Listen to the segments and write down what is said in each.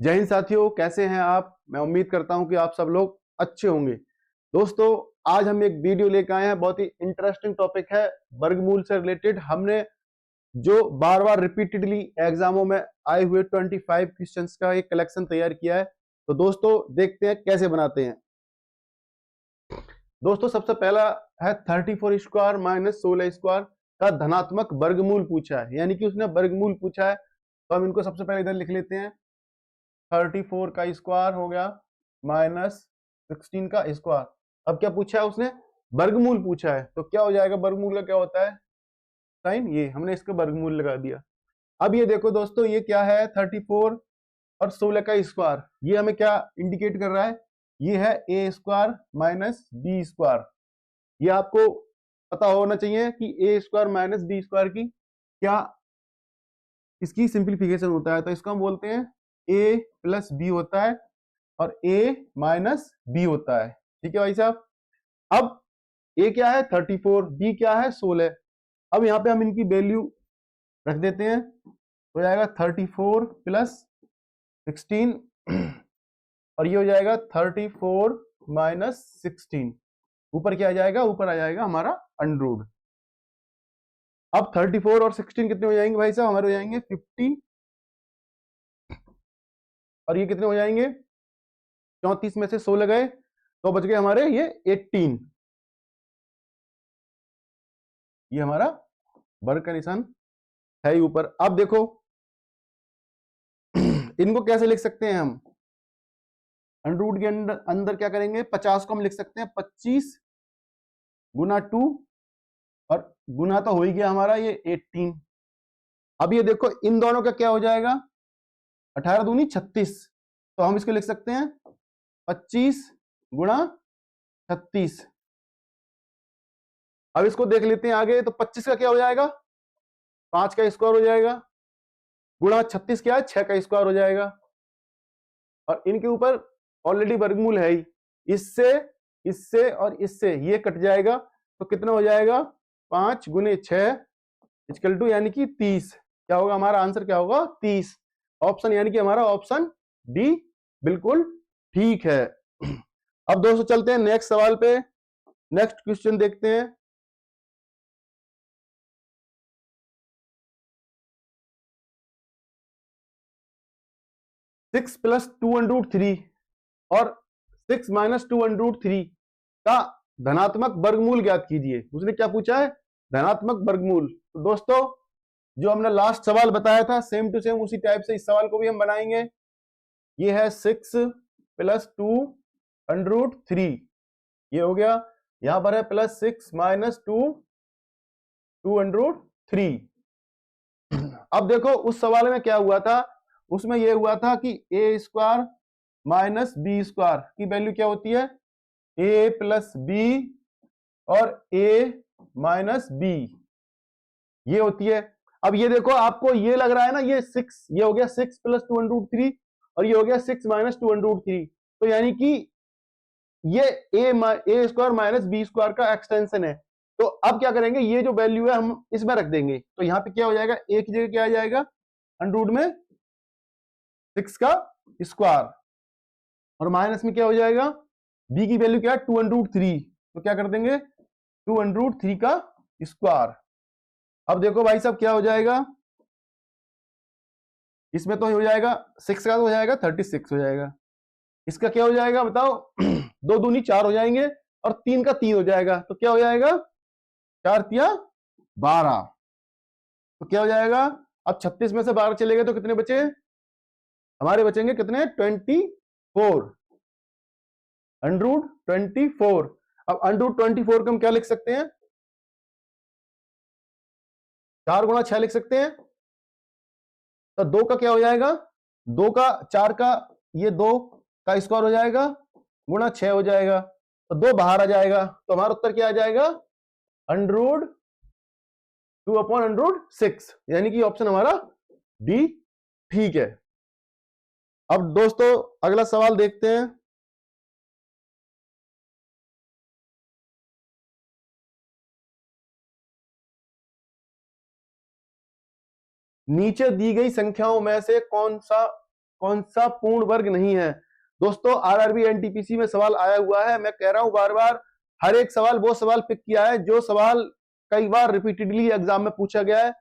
जय हिंद साथियों, कैसे हैं आप। मैं उम्मीद करता हूं कि आप सब लोग अच्छे होंगे। दोस्तों, आज हम एक वीडियो लेकर आए हैं। बहुत ही इंटरेस्टिंग टॉपिक है, वर्गमूल से रिलेटेड। हमने जो बार बार रिपीटेडली एग्जामों में आए हुए 25 क्वेश्चंस का एक कलेक्शन तैयार किया है। तो दोस्तों, देखते हैं कैसे बनाते हैं। दोस्तों, सबसे पहला है 34 स्क्वायर माइनस 16 स्क्वायर का धनात्मक वर्गमूल पूछा है, यानी कि उसने वर्गमूल पूछा है। तो हम इनको सबसे पहले इधर लिख लेते हैं। 34 का स्क्वायर हो गया माइनस 16 का स्क्वायर। अब क्या पूछा है उसने? वर्गमूल पूछा है। तो क्या हो जाएगा, वर्गमूल का क्या होता है? साइन। ये हमने इसका वर्गमूल लगा दिया। अब ये देखो दोस्तों, ये क्या है? 34 और 16 का स्क्वायर। ये हमें क्या इंडिकेट कर रहा है? ये है ए स्क्वायर माइनस बी स्क्वायर। ये आपको पता होना चाहिए कि ए स्क्वायर माइनस बी स्क्वायर की क्या इसकी सिंप्लीफिकेशन होता है। तो इसको हम बोलते हैं ए प्लस बी होता है और ए माइनस बी होता है। ठीक है भाई साहब। अब ए क्या है? 34, बी क्या है? 16। अब यहाँ पे हम इनकी वैल्यू रख देते हैं। हो जाएगा 34 प्लस 16 और ये हो जाएगा 34 माइनस 16। ऊपर क्या आ जाएगा? ऊपर आ जाएगा हमारा अंडर। अब 34 और 16 कितने हो जाएंगे भाई साहब? हमारे हो जाएंगे 50। और ये कितने हो जाएंगे? 34 में से 16 गए तो बच गए हमारे ये 18। ये हमारा वर्ग का निशान है ही ऊपर। अब देखो इनको कैसे लिख सकते हैं हम? अंडर के अंदर क्या करेंगे? 50 को हम लिख सकते हैं 25 गुना 2 और गुना तो हो ही गया हमारा ये 18। अब ये देखो इन दोनों का क्या हो जाएगा? 18 दूनी 36। तो हम इसको लिख सकते हैं 25 गुणा 36। अब इसको देख लेते हैं आगे। तो 25 का क्या हो जाएगा? 5 का स्क्वायर हो जाएगा। गुणा 36 क्या है? 6 का स्क्वायर हो जाएगा। और इनके ऊपर ऑलरेडी वर्गमूल है ही। इससे इससे और इससे ये कट जाएगा तो कितना हो जाएगा? 5 गुने 6 इक्वल टू यानी कि 30। क्या होगा हमारा आंसर? क्या होगा? 30। ऑप्शन यानी कि हमारा ऑप्शन डी बिल्कुल ठीक है। अब दोस्तों चलते हैं नेक्स्ट सवाल पे। नेक्स्ट क्वेश्चन देखते हैं। 6 प्लस 2√3 और 6 माइनस 2√3 का धनात्मक वर्गमूल ज्ञात कीजिए। उसने क्या पूछा है? धनात्मक वर्गमूल। तो दोस्तों, जो हमने लास्ट सवाल बताया था सेम टू सेम उसी टाइप से इस सवाल को भी हम बनाएंगे। ये है 6 प्लस 2√3। ये हो गया। यहां पर है प्लस 6 माइनस 2√3। अब देखो उस सवाल में क्या हुआ था? उसमें यह हुआ था कि ए स्क्वायर माइनस बी स्क्वायर की वैल्यू क्या होती है? ए प्लस बी और ए माइनस बी ये होती है। अब ये देखो आपको ये लग रहा है ना, ये 6, ये हो गया 6 प्लस 2√3 और ये हो गया 6 माइनस 2√3। तो यानी कि ये ए स्क्वायर माइनस बी स्क्वायर का एक्सटेंशन है। तो अब क्या करेंगे? ये जो वैल्यू है हम इसमें रख देंगे। तो यहां पे क्या हो जाएगा? ए की जगह क्या आ जाएगा? अंडर में 6 का स्क्वायर और माइनस में क्या हो जाएगा? बी की वैल्यू क्या है? 2√3। तो क्या कर देंगे? 2√3 का स्क्वायर। अब देखो भाई साहब क्या हो जाएगा? इसमें तो हो जाएगा 6 का तो हो जाएगा 36 हो जाएगा। इसका क्या हो जाएगा बताओ? 2 दूनी 4 हो जाएंगे और 3 का 3 हो जाएगा। तो क्या हो जाएगा? 4 तिया 12। तो क्या हो जाएगा? अब 36 में से 12 चले गए तो कितने बचे? हमारे बचेंगे कितने? 24। अंडरूट 24। अब अंडरूट 24 को हम क्या लिख सकते हैं? 4 गुणा 6 लिख सकते हैं। तो 2 का क्या हो जाएगा? 2 का 4 का ये 2 का स्क्वायर हो जाएगा गुणा 6 हो जाएगा। तो 2 बाहर आ जाएगा। तो हमारा उत्तर क्या आ जाएगा? अंडरूट 2/√6 यानी कि ऑप्शन हमारा डी ठीक है। अब दोस्तों अगला सवाल देखते हैं। नीचे दी गई संख्याओं में से कौन सा कौन सा पूर्ण वर्ग नहीं है? दोस्तों आरआरबी एनटीपीसी में सवाल आया हुआ है, मैं कह रहा हूं बार बार, हर एक सवाल वो सवाल पिक किया है जो सवाल कई बार रिपीटेडली एग्जाम में पूछा गया है।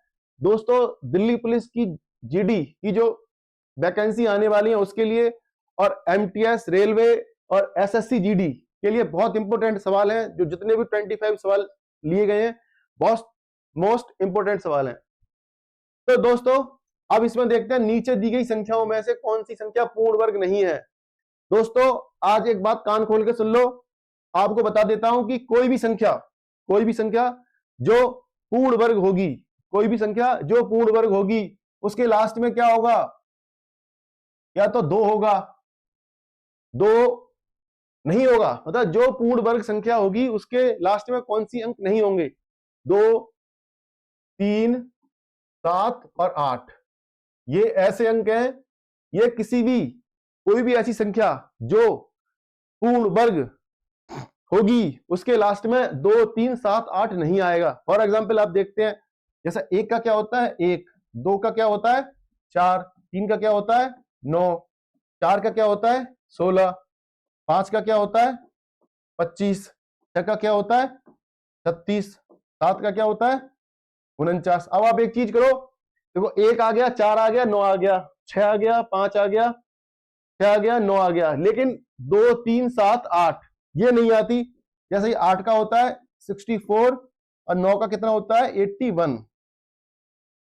दोस्तों दिल्ली पुलिस की जीडी की जो वैकेंसी आने वाली है उसके लिए, और एमटीएस रेलवे और एसएससी जीडी के लिए बहुत इंपॉर्टेंट सवाल हैं। जो जितने भी 25 सवाल लिए गए हैं बहुत मोस्ट इंपॉर्टेंट सवाल हैं। तो दोस्तों अब इसमें देखते हैं नीचे दी गई संख्याओं में से कौन सी संख्या पूर्ण वर्ग नहीं है। दोस्तों आज एक बात कान खोल के सुन लो, आपको बता देता हूं कि कोई भी संख्या जो पूर्ण वर्ग होगी, कोई भी संख्या जो पूर्ण वर्ग होगी उसके लास्ट में क्या होगा? या तो 2 होगा, 2 नहीं होगा, मतलब जो पूर्ण वर्ग संख्या होगी उसके लास्ट में कौन सी अंक नहीं होंगे? 2, 3, 7 और 8, ये ऐसे अंक हैं, ये कोई भी ऐसी संख्या जो पूर्ण वर्ग होगी उसके लास्ट में 2, 3, 7, 8 नहीं आएगा। फॉर एग्जाम्पल आप देखते हैं, जैसा 1 का क्या होता है 1, 2 का क्या होता है 4, 3 का क्या होता है 9, 4 का क्या होता है 16, 5 का क्या होता है 25, 6 का क्या होता है 36, 7 का क्या होता है 49। अब आप एक चीज करो, देखो 1 आ गया, 4 आ गया, 9 आ गया, 6 आ गया, 5 आ गया, 6 आ गया, 9 आ गया, लेकिन 2, 3, 7, 8 ये नहीं आती। जैसे ही 8 का होता है 64 और 9 का कितना होता है 81,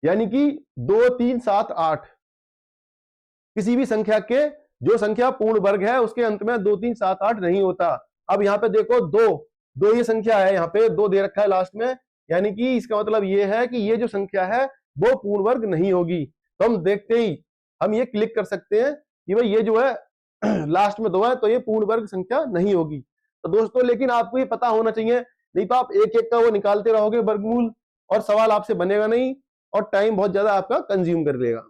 यानी कि 2, 3, 7, 8 किसी भी संख्या के जो संख्या पूर्ण वर्ग है उसके अंत में 2, 3, 7, 8 नहीं होता। अब यहां पे देखो 2 ये संख्या है, यहां पे 2 दे रखा है लास्ट में, यानी कि इसका मतलब ये है कि ये जो संख्या है वो पूर्ण वर्ग नहीं होगी। तो हम देखते ही हम ये क्लिक कर सकते हैं कि भाई ये जो है लास्ट में 2 है तो ये पूर्ण वर्ग संख्या नहीं होगी। तो दोस्तों लेकिन आपको ये पता होना चाहिए, नहीं तो आप एक एक का वो निकालते रहोगे वर्गमूल और सवाल आपसे बनेगा नहीं और टाइम बहुत ज्यादा आपका कंज्यूम कर लेगा।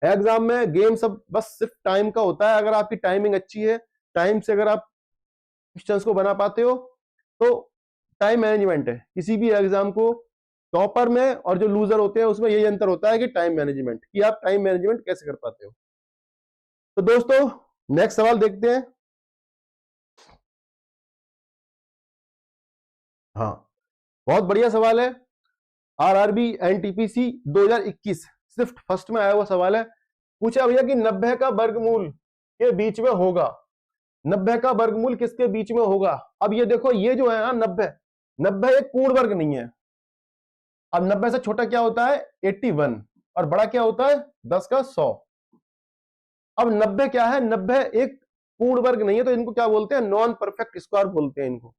एग्जाम में गेम सब बस सिर्फ टाइम का होता है। अगर आपकी टाइमिंग अच्छी है, टाइम से अगर आप क्वेश्चंस को बना पाते हो तो टाइम मैनेजमेंट है किसी भी एग्जाम को, टॉपर में और जो लूजर होते हैं उसमें यही अंतर होता है कि टाइम मैनेजमेंट, कि आप टाइम मैनेजमेंट कैसे कर पाते हो। तो दोस्तों नेक्स्ट सवाल देखते हैं। हाँ बहुत बढ़िया सवाल है, आरआरबी एनटीपीसी 2021 स्विफ्ट फर्स्ट में आया हुआ सवाल है। पूछा भैया कि 90 का वर्गमूल के बीच में होगा, 90 का वर्गमूल किसके बीच में होगा? अब ये देखो ये जो है ना 90 एक पूर्ण वर्ग नहीं है। अब 90 से छोटा क्या होता है 81 और बड़ा क्या होता है 10 का 100। अब 90 क्या है, 90 एक पूर्ण वर्ग नहीं है, तो इनको क्या बोलते हैं नॉन परफेक्ट स्क्वायर बोलते हैं इनको।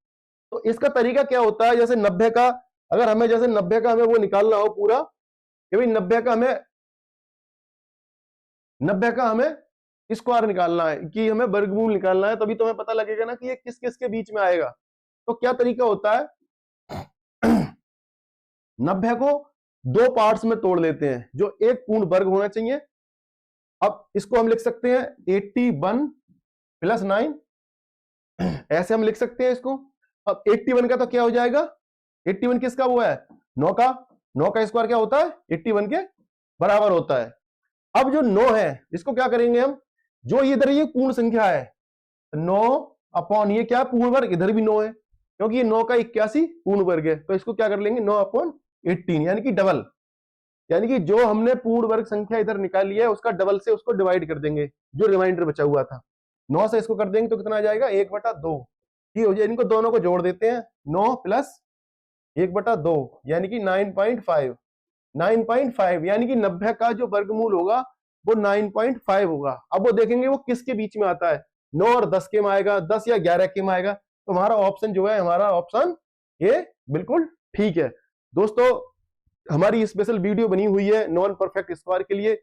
तो इसका तरीका क्या होता है, जैसे 90 का अगर हमें जैसे 90 का हमें वो निकालना हो पूरा, कि भाई 90 का हमें स्क्वायर निकालना है, कि हमें वर्गमूल निकालना है, तभी तो हमें पता लगेगा ना कि ये किस किस के बीच में आएगा। तो क्या तरीका होता है 90 को 2 पार्ट्स में तोड़ लेते हैं जो एक पूर्ण वर्ग होना चाहिए। अब इसको हम लिख सकते हैं 81 प्लस 9, ऐसे हम लिख सकते हैं इसको। अब 81 का तो क्या हो जाएगा, 81 किसका वो है 9 का, 9 का स्क्वायर क्या होता है 81 के बराबर होता है। अब जो 9 है इसको क्या करेंगे हम, जो इधर ये पूर्ण संख्या है 9 अपॉन ये क्या पूर्ण वर्ग, इधर भी 9 है क्योंकि ये 9 का 81 पूर्ण वर्ग है, तो इसको क्या कर लेंगे 9 अपॉन 18 यानी कि डबल, यानी कि जो हमने पूर्ण वर्ग संख्या इधर निकाली है उसका डबल से उसको डिवाइड कर देंगे, जो रिमाइंडर बचा हुआ था 9 से इसको कर देंगे तो कितना आ जाएगा 1/2। ठीक हो जाए, इनको दोनों को जोड़ देते हैं 9 प्लस 1/2 यानी कि 9.5, 9.5 यानी कि 90 का जो वर्गमूल होगा वो 9.5 होगा। अब वो देखेंगे वो किसके बीच में आता है, 9 और 10 के में आएगा, 10 या 11 के में आएगा। तो हमारा ऑप्शन जो है, हमारा ऑप्शन ये बिल्कुल ठीक है। दोस्तों हमारी स्पेशल वीडियो बनी हुई है नॉन परफेक्ट स्क्वायर के लिए,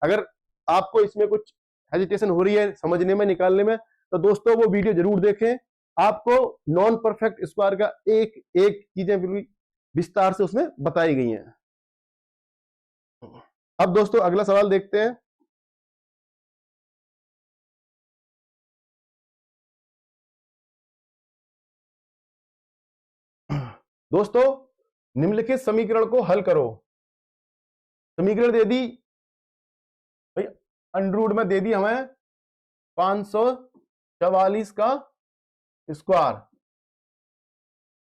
अगर आपको इसमें कुछ हेजिटेशन हो रही है समझने में निकालने में तो दोस्तों वो वीडियो जरूर देखें, आपको नॉन परफेक्ट स्क्वायर का एक एक चीजें विस्तार से उसमें बताई गई हैं। अब दोस्तों अगला सवाल देखते हैं। दोस्तों निम्नलिखित समीकरण को हल करो। समीकरण दे दी, अंडर रूट में दे दी हमें 544 का स्क्वायर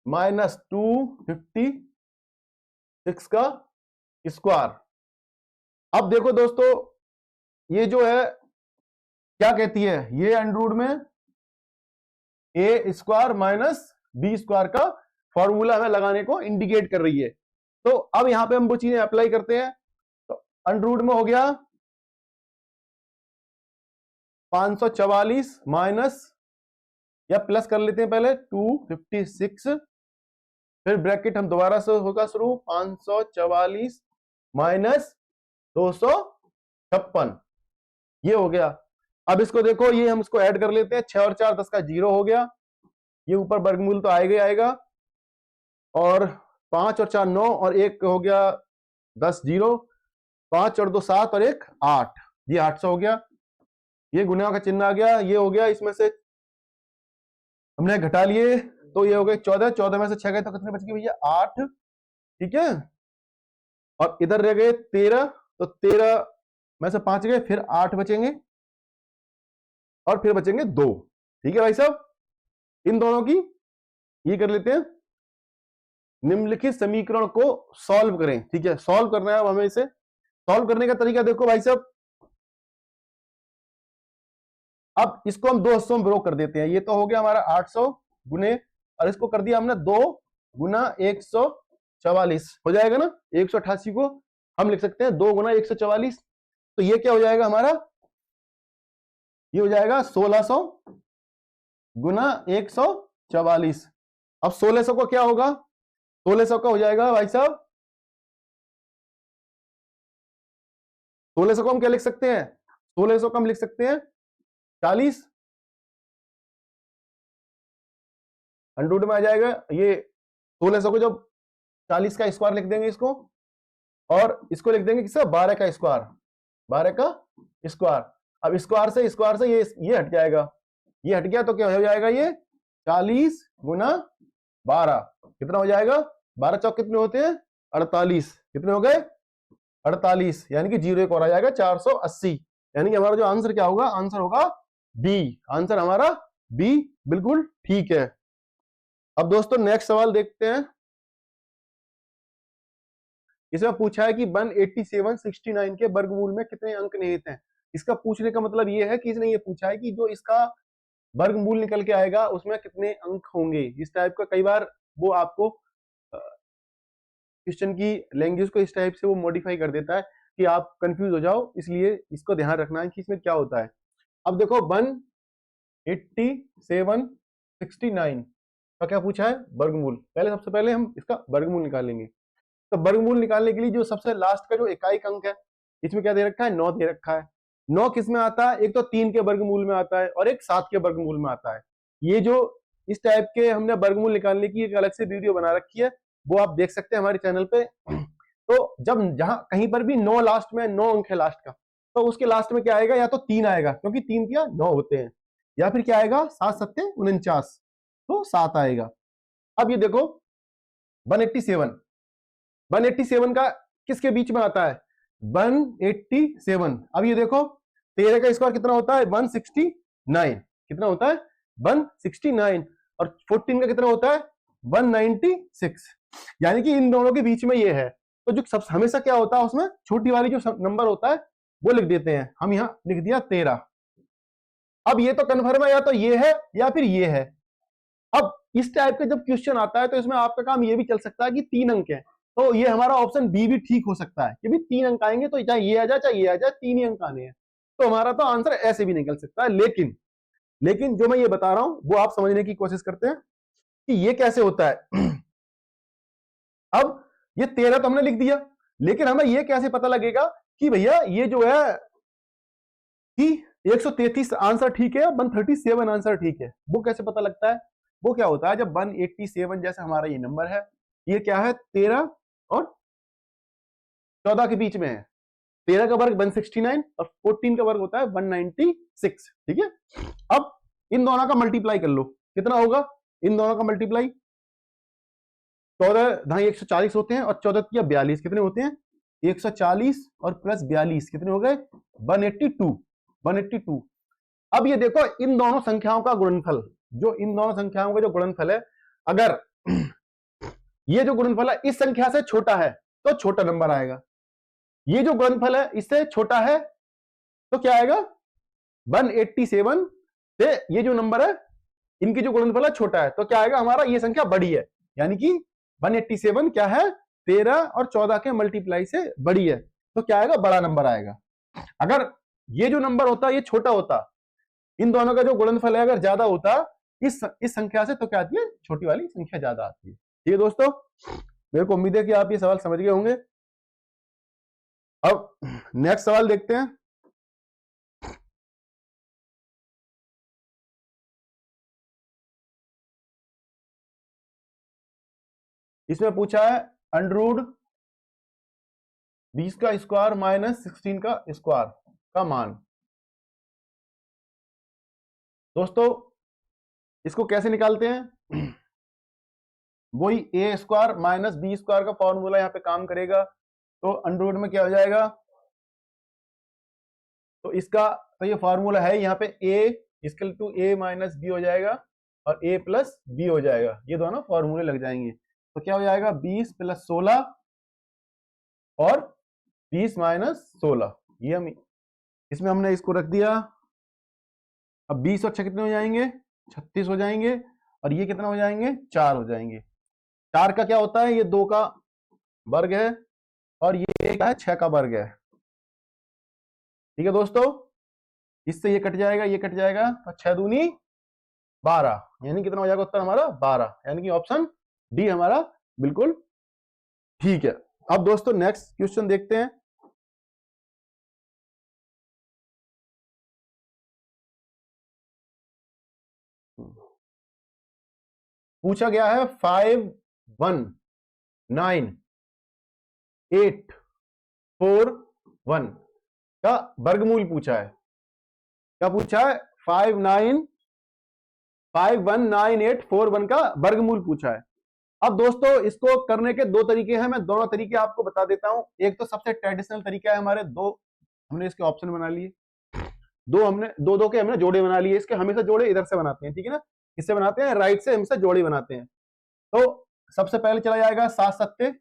माइनस 256 का स्क्वायर। अब देखो दोस्तों, ये जो है क्या कहती है, ये अंडर रूट में ए स्क्वायर माइनस बी स्क्वायर का फॉर्मूला हमें लगाने को इंडिकेट कर रही है। तो अब यहां पे हम वो चीजें अप्लाई करते हैं। तो अंडर रूट में हो गया 544 माइनस, या प्लस कर लेते हैं पहले, 256, फिर ब्रैकेट हम दोबारा से होगा शुरू, 544 माइनस 256, ये हो गया। अब इसको देखो, ये हम इसको ऐड कर लेते हैं, 6 और 4 10 का 0 हो गया, ये ऊपर वर्गमूल तो आएगा ही आएगा, और 5 और 4 9 और 1 हो गया 10 0, 5 और 2 7 और 1 8, ये 800 हो गया। ये गुना का चिन्ह आ गया, ये हो गया, इसमें से हमने घटा लिए तो ये हो गए 14, 14 में से 6 गए तो कितने बच गए भैया, 8, ठीक है। और इधर रह गए 13, तो 13 में से 5 गए, फिर 8 बचेंगे, और फिर बचेंगे 2, ठीक है भाई साहब। इन दोनों की ये कर लेते हैं, निम्नलिखित समीकरण को सॉल्व करें, ठीक है। सॉल्व करना है हमें, इसे सॉल्व करने का तरीका देखो भाई साहब। अब इसको हम 2 हिस्सों में ब्रोक कर देते हैं। ये तो हो गया हमारा 800 गुने, और इसको कर दिया हमने 2 गुना 144, हो जाएगा ना। 188 को हम लिख सकते हैं 2 गुना 144, तो ये क्या हो जाएगा हमारा, ये हो जाएगा 1600 गुना 144। अब 1600 को क्या होगा, 1600 का हो जाएगा भाई साहब, 1600 को हम क्या लिख सकते हैं, 1600 को हम लिख सकते हैं 40, अंडर में आ जाएगा। ये 1600 को जब 40 का स्क्वायर लिख देंगे इसको, और इसको लिख देंगे किसका, 12 का स्क्वायर, 12 का स्क्वायर। अब स्क्वायर से ये हट जाएगा, ये हट गया तो क्या हो जाएगा, ये 40 गुना 12 कितना हो जाएगा, 12 चौक कितने होते हैं, 48, कितने हो गए 48, यानी कि 0 एक और आ जाएगा 480, यानी कि हमारा जो आंसर क्या होगा, आंसर होगा बी, आंसर हमारा बी बिल्कुल ठीक है। अब दोस्तों नेक्स्ट सवाल देखते हैं। इसमें पूछा है कि 187 69 के वर्गमूल में कितने अंक निहित हैं। इसका पूछने का मतलब यह है कि इसने ये पूछा है कि जो इसका वर्गमूल निकल के आएगा उसमें कितने अंक होंगे। इस टाइप का कई बार वो आपको क्वेश्चन की लैंग्वेज को इस टाइप से वो मॉडिफाई कर देता है कि आप कंफ्यूज हो जाओ, इसलिए इसको ध्यान रखना है कि इसमें क्या होता है। अब देखो 187 69 का क्या पूछा है, वर्गमूल। पहले सबसे पहले हम इसका वर्गमूल निकालेंगे। तो वर्गमूल निकालने के लिए जो सबसे लास्ट का जो इकाइक अंक है, इसमें क्या दे रखा है, 9 दे रखा है। 9 किस में आता है, एक तो 3 के वर्गमूल में आता है और एक 7 के वर्गमूल में आता है। ये जो इस टाइप के हमने वर्गमूल निकालने की एक अलग से वीडियो बना रखी है, वो आप देख सकते हैं हमारे चैनल पे। तो जब जहां कहीं पर भी 9 लास्ट में, 9 अंक है लास्ट का, तो उसके लास्ट में क्या आएगा, या तो 3 आएगा क्योंकि 3 क्या 9 होते हैं, या फिर क्या आएगा 7 7 49, तो 7 आएगा। अब ये देखो 187 का किसके बीच में आता है, 187। अब ये देखो 13 का स्क्वायर कितना होता है, 169, कितना होता है 169, और 14 का कितना होता है 196, यानी कि इन दोनों के बीच में ये है। तो जो सब हमेशा क्या होता है उसमें छोटी वाली जो नंबर होता है वो लिख देते हैं, हम यहां लिख दिया 13। अब ये तो कन्फर्म है, या तो ये है या फिर ये है। अब इस टाइप का जब क्वेश्चन आता है तो इसमें आपका काम ये भी चल सकता है कि 3 अंक है, तो ये हमारा ऑप्शन बी भी ठीक हो सकता है कि भी 3 अंक आएंगे, तो चाहे ये आ जाए चाहे ये आ जाए, 3 ही अंक आने हैं, तो हमारा तो आंसर ऐसे भी निकल सकता है। लेकिन जो मैं ये बता रहा हूं वो आप समझने की कोशिश करते हैं कि ये कैसे होता है। अब ये 13 तो हमने लिख दिया, लेकिन हमें ये कैसे पता लगेगा कि भैया ये जो है कि 133 आंसर ठीक है, 137 आंसर ठीक है, वो कैसे पता लगता है। वो क्या होता है, जब 187 जैसे हमारा ये नंबर है, ये क्या है 13 और 14 के बीच में है, 13 का वर्ग 169 और 14 का वर्ग होता है 196, ठीक है। अब इन दोनों का मल्टीप्लाई कर लो, कितना होगा, इन दोनों का मल्टीप्लाई, 14 ढाई 140 होते हैं और 14 या 42 कितने होते हैं 140 और प्लस 42 कितने हो गए 182। अब ये देखो इन दोनों संख्याओं का गुणनफल, जो इन दोनों संख्याओं का जो गुणनफल है, अगर ये जो गुणनफल है इस संख्या से छोटा है तो छोटा नंबर आएगा, ये जो गुणनफल है इससे छोटा है तो क्या आएगा 187 से ये जो नंबर है इनकी जो गुणनफल है छोटा है तो क्या आएगा हमारा ये संख्या बड़ी है, यानी कि 187 क्या है 13 और 14 के मल्टीप्लाई से बड़ी है तो क्या आएगा बड़ा नंबर आएगा। अगर ये जो नंबर होता ये छोटा होता, इन दोनों का जो गुणनफल है अगर ज्यादा होता इस संख्या से तो क्या आती है छोटी वाली संख्या ज्यादा आती है। ठीक है दोस्तों, मेरे को उम्मीद है कि आप ये सवाल समझ गए होंगे। अब नेक्स्ट सवाल देखते हैं। इसमें पूछा है अंडर रूट 20 का स्क्वायर माइनस 16 का स्क्वायर का मान। दोस्तों इसको कैसे निकालते हैं, वही ए स्क्वायर माइनस बी स्क्वायर का फॉर्मूला यहां पे काम करेगा। तो अंडर रूट में क्या हो जाएगा, तो इसका तो ये फॉर्मूला है यहाँ पे A equal to A minus B हो जाएगा और ए प्लस बी हो जाएगा, ये दोनों फॉर्मूले लग जाएंगे। तो क्या हो जाएगा 20 प्लस 16 और 20 माइनस 16, ये हम इसमें हमने इसको रख दिया। अब 20 और 6 कितने हो जाएंगे 36 हो जाएंगे और ये कितना हो जाएंगे 4 हो जाएंगे। 4 का क्या होता है ये 2 का वर्ग है और ये क्या है 6 का वर्ग है। ठीक है दोस्तों, इससे ये कट जाएगा ये कट जाएगा तो 6 दूनी 12, यानी कितना हो जाएगा उत्तर हमारा 12, यानी कि ऑप्शन डी हमारा बिल्कुल ठीक है। अब दोस्तों नेक्स्ट क्वेश्चन देखते हैं। पूछा गया है 5 1 9 8 4 1 का वर्गमूल पूछा है। क्या पूछा है 5 1 9 8 4 1 का वर्गमूल पूछा है। अब दोस्तों इसको करने के दो तरीके हैं, मैं दोनों तरीके आपको बता देता हूं। एक तो सबसे ट्रेडिशनल तरीका है, हमारे दो हमने इसके ऑप्शन बना लिए, दो के हमने जोड़े बना लिए। इसके हमेशा जोड़े इधर से बनाते हैं, ठीक है ना, इससे बनाते हैं राइट से हमेशा जोड़े बनाते हैं। तो सबसे पहले चला जाएगा 7 सत्ते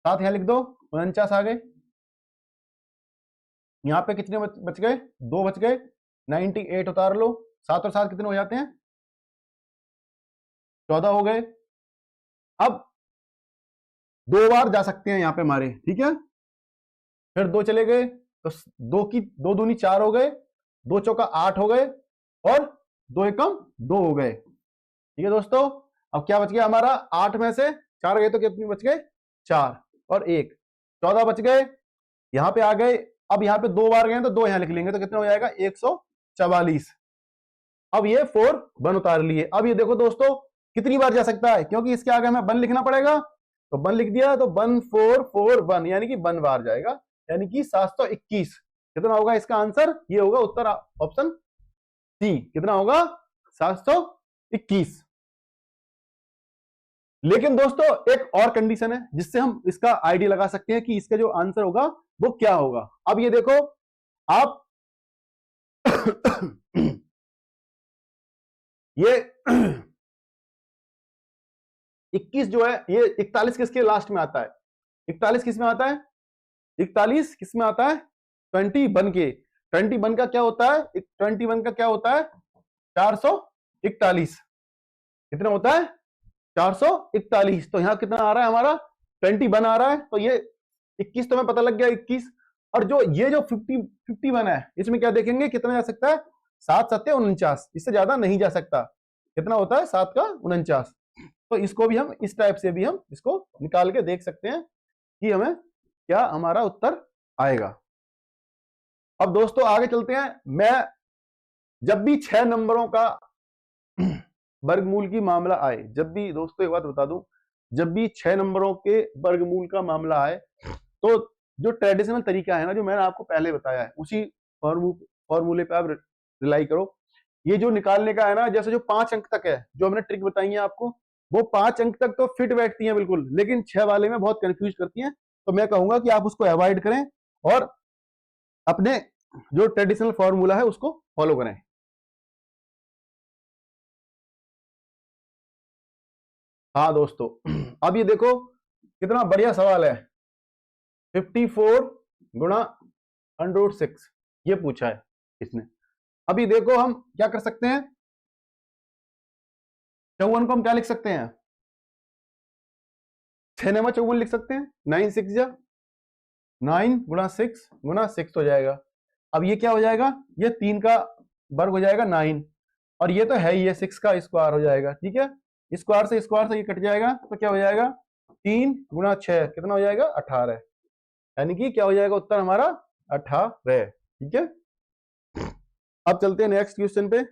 7, यहां लिख दो 49 आ गए। यहां पे कितने बच गए 2 बच गए, 98 उतार लो, 7 और 7 कितने हो जाते हैं 14 हो गए। अब 2 बार जा सकते हैं यहां पे हमारे, ठीक है, फिर 2 चले गए तो 2 दूनी 4 हो गए, 2 चौका 8 हो गए और 2 एकम 2 हो गए। ठीक है दोस्तों, अब क्या बच गया हमारा 8 में से 4 गए तो कितने बच गए 4 और 1 14 बच गए। यहां पे आ गए, अब यहां पे 2 बार गए तो 2 यहां लिख लेंगे तो कितना हो जाएगा 144। अब ये 4 1 उतार लिए। अब ये देखो दोस्तों कितनी बार जा सकता है, क्योंकि इसके आगे हमें 1 लिखना पड़ेगा, तो 1 लिख दिया तो 1 4 4 1 यानी कि 1 बार जाएगा, यानी कि 721। कितना होगा इसका आंसर, ये होगा उत्तर ऑप्शन सी, कितना होगा 721। लेकिन दोस्तों एक और कंडीशन है जिससे हम इसका आइडिया लगा सकते हैं कि इसका जो आंसर होगा वो क्या होगा। अब ये देखो आप ये 21 जो है ये 41 किसके लास्ट में आता है, 41 किस में आता है 41 किस में आता है 21 के। 21 का क्या होता है 21 का क्या होता है 441, कितना होता है 441। तो यहां कितना आ रहा है हमारा 21 आ रहा है, तो ये 21 तो हमें पता लग गया 21। और जो ये जो 51 है इसमें क्या देखेंगे कितना जा सकता है 7 7 49, इससे ज्यादा नहीं जा सकता। कितना होता है 7 का 49। तो इसको भी हम इस टाइप से भी हम इसको निकाल के देख सकते हैं कि हमें क्या हमारा उत्तर आएगा। अब दोस्तों आगे चलते हैं। मैं जब भी 6 नंबरों का वर्गमूल की मामला आए, जब भी दोस्तों एक बात बता दूं, जब भी 6 नंबरों के वर्गमूल का मामला आए तो जो ट्रेडिशनल तरीका है ना, जो मैंने आपको पहले बताया है, उसी फॉर्मूले पे आप रिलाई करो। ये जो निकालने का है ना, जैसे जो 5 अंक तक है, जो हमने ट्रिक बताई है आपको, वो 5 अंक तक तो फिट बैठती हैं बिल्कुल, लेकिन 6 वाले में बहुत कंफ्यूज करती हैं। तो मैं कहूंगा कि आप उसको अवॉइड करें और अपने जो ट्रेडिशनल फॉर्मूला है उसको फॉलो करें। हाँ दोस्तों, अब ये देखो कितना बढ़िया सवाल है। 54 गुणा √6 ये पूछा है इसने। अभी देखो हम क्या कर सकते हैं, 54 को हम क्या लिख सकते हैं, 6 नमा 54 लिख सकते हैं। 9 6 जा 9 गुणा 6 हो जाएगा। अब ये क्या हो जाएगा, ये 3 का वर्ग हो जाएगा 9, और ये तो है ही, ये 6 का स्क्वायर हो जाएगा। ठीक है, स्क्वायर से ये कट जाएगा तो क्या हो जाएगा, 3 गुणा 6 कितना हो जाएगा, 18। यानी कि क्या हो जाएगा उत्तर हमारा 18। ठीक है, अब चलते हैं नेक्स्ट क्वेश्चन पे।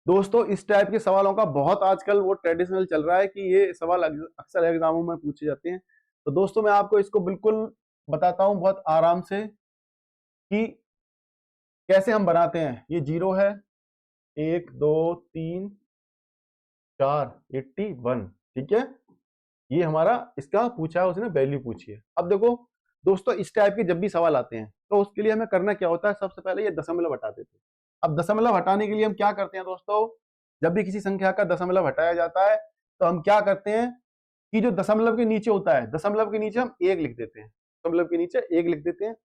दोस्तों इस टाइप के सवालों का बहुत आजकल वो ट्रेडिशनल चल रहा है कि ये सवाल अक्सर एग्जामों में पूछे जाते हैं। तो दोस्तों मैं आपको इसको बिल्कुल बताता हूं बहुत आराम से कि कैसे हम बनाते हैं। ये 0 है, 1 2 3 4 81। ठीक है, ये हमारा इसका पूछा है उसने, वैल्यू पूछी है। अब देखो दोस्तों इस टाइप के जब भी सवाल आते हैं तो उसके लिए हमें करना क्या होता है, सबसे पहले ये दशमलव हटा देते हैं। अब दशमलव हटाने के लिए हम क्या करते हैं दोस्तों, जब भी किसी संख्या का दशमलव हटाया जाता है तो हम क्या करते हैं कि जो दशमलव के नीचे होता है, दशमलव के नीचे हम 1 लिख देते हैं, दशमलव के नीचे 1 लिख देते हैं,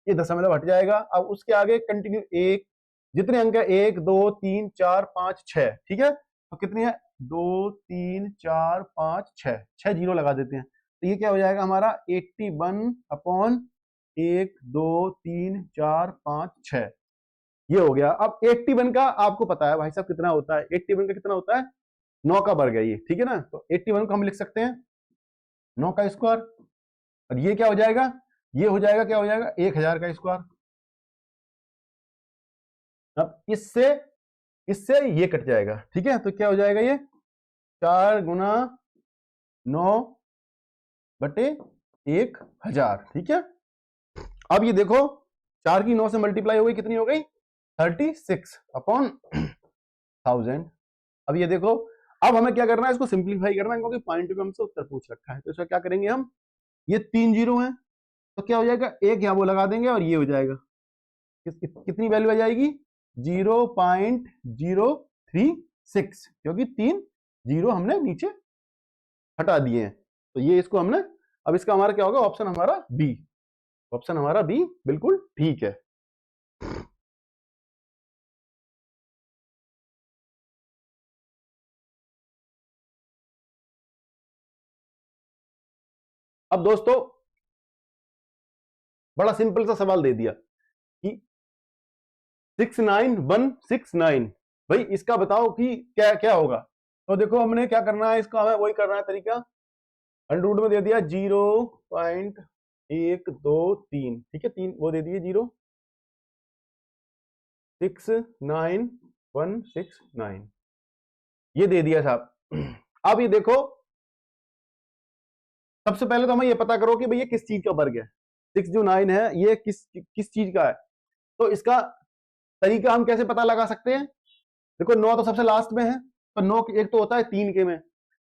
ये दशमलव हट जाएगा। अब उसके आगे कंटिन्यू 1, जितने अंक है 1 2 3 4 5 6। ठीक है, तो कितनी है, 2 3 4 5 6, 6 जीरो लगा देते हैं। तो ये क्या हो जाएगा हमारा 81 अपॉन 1 2 3 4 5 6, ये हो गया। अब 81 का आपको पता है भाई साहब कितना होता है, 81 का कितना होता है, 9 का वर्ग है ये। ठीक है ना, तो 81 को हम लिख सकते हैं 9 का स्क्वायर, और ये क्या हो जाएगा, ये हो जाएगा क्या हो जाएगा 1000 का स्क्वायर। अब इससे इससे ये कट जाएगा। ठीक है, तो क्या हो जाएगा, ये 4 गुना 9 बटे 1000। ठीक है, अब ये देखो 4 की 9 से मल्टीप्लाई हो गई, कितनी हो गई 36 अपॉन 1000। अब ये देखो, अब हमें क्या करना है, इसको सिंप्लीफाई करना है क्योंकि पॉइंट पे हमसे उत्तर पूछ रखा है। तो इसका क्या करेंगे हम, ये 3 जीरो हैं तो क्या हो जाएगा, एक यहाँ वो लगा देंगे और ये हो जाएगा, कितनी वैल्यू आ जाएगी 0.036, क्योंकि 3 जीरो हमने नीचे हटा दिए हैं। तो ये इसको हमने, अब इसका हमारा क्या होगा, ऑप्शन हमारा बी, ऑप्शन हमारा बी बिल्कुल ठीक है। अब दोस्तों बड़ा सिंपल सा सवाल दे दिया कि 69169, भाई इसका बताओ कि क्या क्या होगा। तो देखो हमने क्या करना है, इसका हमें वही करना है तरीका, अंडर रूट में दे दिया 0.123। ठीक है, 3 वो दे दिए 0.69169, ये दे दिया साहब। अब ये देखो सबसे पहले तो हमें ये पता करो कि भैया किस चीज का वर्ग है, 6 जो 9 है ये किस चीज का है। तो इसका तरीका हम कैसे पता लगा सकते हैं, देखो 9 तो सबसे लास्ट में है, तो 9 एक तो होता है 3 के में,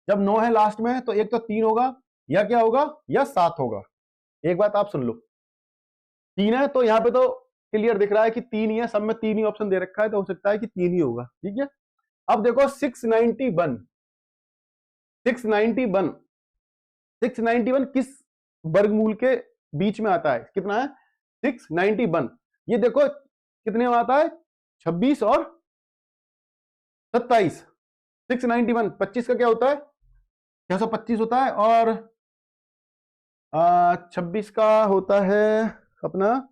जब 9 है लास्ट में तो एक तो 3 होगा या क्या होगा या 7 होगा। एक बात आप सुन लो, 3 है तो यहाँ पे तो क्लियर दिख रहा है कि 3 ही है, सब में 3 ही ऑप्शन दे रखा है, तो हो सकता है कि 3 ही होगा। ठीक है, अब देखो 691 किस वर्गमूल के बीच में आता है, कितना है 691। ये देखो कितने में आता है, 26 और 27। 691 25 का क्या होता है 625 होता है, और 26 का होता है अपना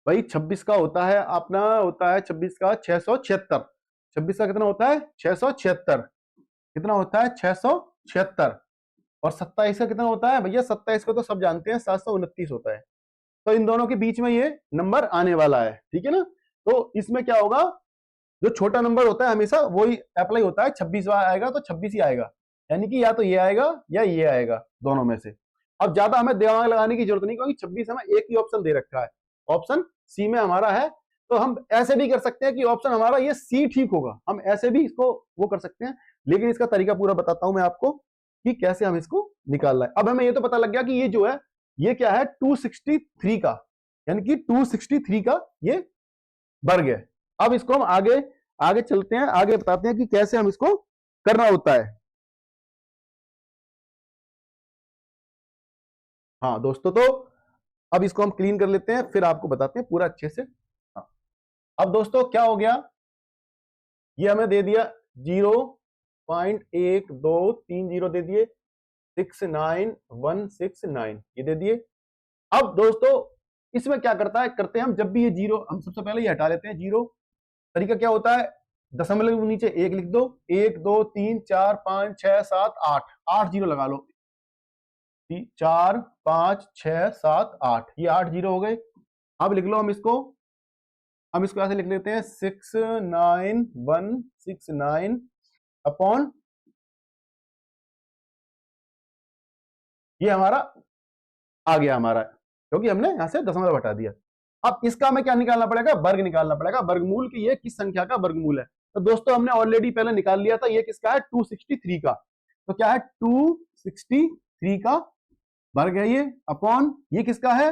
भाई 26 का होता है अपना, होता है 26 का 676। 26 का कितना होता है 676, कितना होता है 676। और 27 का कितना होता है भैया, 27 का तो सब जानते हैं 729 होता है। तो इन दोनों के बीच में ये नंबर आने वाला है। ठीक है ना, तो इसमें क्या होगा, जो छोटा नंबर होता है हमेशा वही अप्लाई होता है, 26 आएगा तो 26 ही आएगा, यानी कि या तो ये आएगा या ये आएगा, दोनों में से। अब ज्यादा हमें दिमाग लगाने की जरूरत नहीं, क्योंकि 26 हमें एक ही ऑप्शन दे रखा है, ऑप्शन सी में हमारा है। तो हम ऐसे भी कर सकते हैं कि ऑप्शन हमारा ये सी ठीक होगा, हम ऐसे भी इसको वो कर सकते हैं, लेकिन इसका तरीका पूरा बताता हूं मैं आपको कि कैसे हम इसको निकालना है। अब हमें ये तो पता लग गया कि ये जो है ये क्या है 263 का, यानी कि 263 का ये वर्ग है। अब इसको हम आगे आगे चलते हैं, आगे बताते हैं कि कैसे हम इसको करना होता है। हाँ दोस्तों, तो अब इसको हम क्लीन कर लेते हैं, फिर आपको बताते हैं पूरा अच्छे से। हाँ, अब दोस्तों क्या हो गया, ये हमें दे दिया 0.1230 दे दिए, 69169 ये दे दिए। अब दोस्तों इसमें क्या करता है, करते हैं हम जब भी ये जीरो, हम सबसे पहले ये हटा लेते हैं जीरो। तरीका क्या होता है, दशमलव के नीचे एक लिख दो, 1 2 3 4 5 6 7 8, 8 जीरो लगा लो, 4 5 6 7 8, ये 8 जीरो हो गए। अब लिख लो हम इसको ऐसे लिख लेते हैं 69169 अपॉन, ये हमारा आ गया हमारा, क्योंकि हमने यहां से दशमलव हटा दिया। अब इसका हमें क्या निकालना पड़ेगा, वर्ग निकालना पड़ेगा, वर्गमूल की ये किस संख्या का वर्गमूल है। तो दोस्तों हमने ऑलरेडी पहले निकाल लिया था, ये किसका है 263 का। तो क्या है 263 का वर्ग है ये, अपॉन ये किसका है,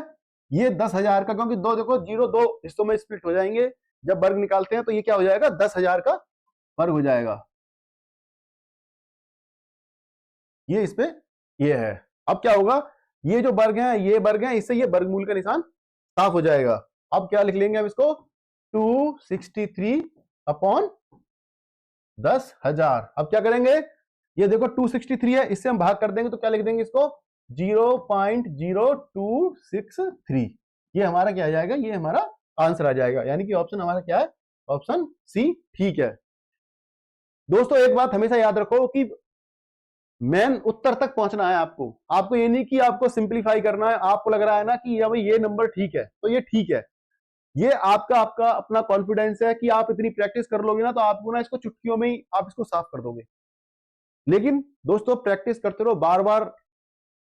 ये 10,000 का, क्योंकि दो देखो जीरो दो हिस्सों में स्प्लिट हो जाएंगे जब वर्ग निकालते हैं, तो ये क्या हो जाएगा 10,000 का वर्ग हो जाएगा। ये इस पे ये है। अब क्या होगा, ये जो वर्ग है ये वर्ग है, इससे ये वर्गमूल का निशान साफ हो जाएगा। अब क्या लिख लेंगे हम इसको 263 अपॉन 10,000। अब क्या करेंगे, ये देखो 263 है, इससे हम भाग कर देंगे तो क्या लिख देंगे इसको 0.0263। ये हमारा क्या आ जाएगा, ये हमारा आंसर आ जाएगा, यानी कि ऑप्शन हमारा क्या है, ऑप्शन सी ठीक है। दोस्तों एक बात हमेशा याद रखो कि मेन उत्तर तक पहुंचना है आपको, आपको ये नहीं कि आपको सिंपलीफाई करना है, आपको लग रहा है ना कि ये नंबर ठीक है तो ये ठीक है, ये आपका आपका अपना कॉन्फिडेंस है कि आप इतनी प्रैक्टिस कर लोगे ना तो आपको ना इसको चुटकियों में ही आप इसको साफ कर दोगे। लेकिन दोस्तों प्रैक्टिस करते रहो, बार बार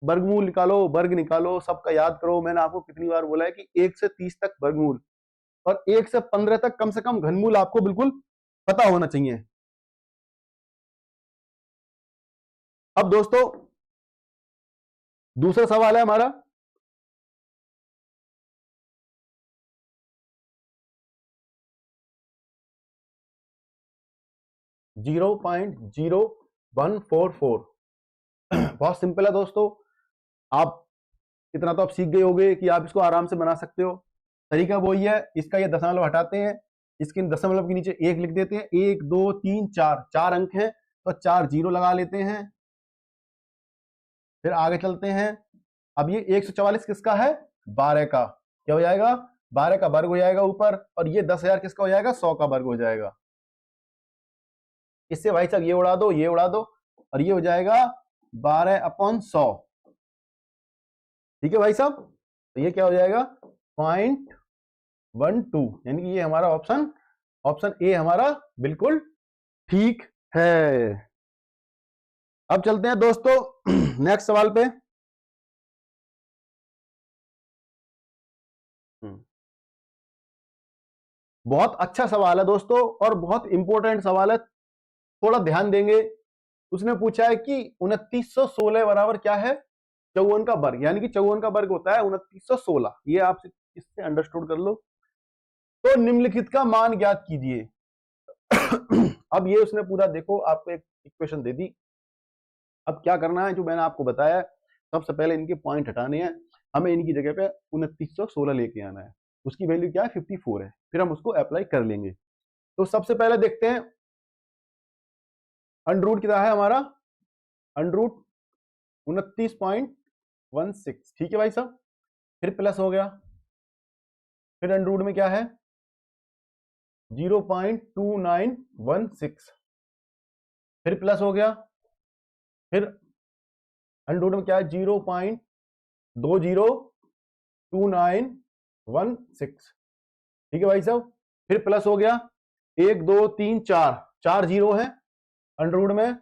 वर्गमूल निकालो, वर्ग निकालो, सबका याद करो। मैंने आपको कितनी बार बोला है कि 1 से 30 तक वर्गमूल और 1 से 15 तक कम से कम घनमूल आपको बिल्कुल पता होना चाहिए। अब दोस्तों दूसरा सवाल है हमारा, (0.0144) बहुत सिंपल है दोस्तों, आप इतना तो आप सीख गए होंगे कि आप इसको आराम से बना सकते हो। तरीका वही है, इसका ये दशमलव हटाते हैं, इसके दशमलव के नीचे एक लिख देते हैं, 1 2 3 4, 4 अंक हैं तो 4 जीरो लगा लेते हैं। फिर आगे चलते हैं, अब ये 144 किसका है, 12 का, क्या हो जाएगा 12 का वर्ग हो जाएगा ऊपर, और ये 10,000 किसका हो जाएगा 100 का वर्ग हो जाएगा। इससे भाई साहब ये उड़ा दो, ये उड़ा दो, और ये हो जाएगा 12/100। ठीक है भाई साहब, तो ये क्या हो जाएगा 0.12, यानी कि ये हमारा ऑप्शन ए हमारा बिल्कुल ठीक है। अब चलते हैं दोस्तों नेक्स्ट सवाल पे। बहुत अच्छा सवाल है दोस्तों और बहुत इंपॉर्टेंट सवाल है, थोड़ा ध्यान देंगे। उसने पूछा है कि 2916 बराबर क्या है 54 का वर्ग, यानी कि 54 का वर्ग होता है 2916, ये आप इससे अंडरस्टूड कर लो। तो निम्नलिखित का मान ज्ञात कीजिए। अब ये उसने पूरा देखो आपको एक इक्वेशन दे दी। अब क्या करना है, जो मैंने आपको बताया, सबसे पहले इनके पॉइंट हटाने हैं, हमें इनकी जगह पे 2916 लेके आना है, उसकी वैल्यू क्या है 54 है, फिर हम उसको अप्लाई कर लेंगे। तो सबसे पहले देखते हैं अंडर रूट कितना है हमारा, अंडर रूट 29.16, ठीक है भाई साहब, फिर प्लस हो गया, फिर अंडर रूट में क्या है 0.2916, फिर प्लस हो गया, फिर अंडर रूट में क्या है 0.202916, ठीक है भाई साहब, फिर प्लस हो गया 1 2 3 4, 4 जीरो है अंडर रूट में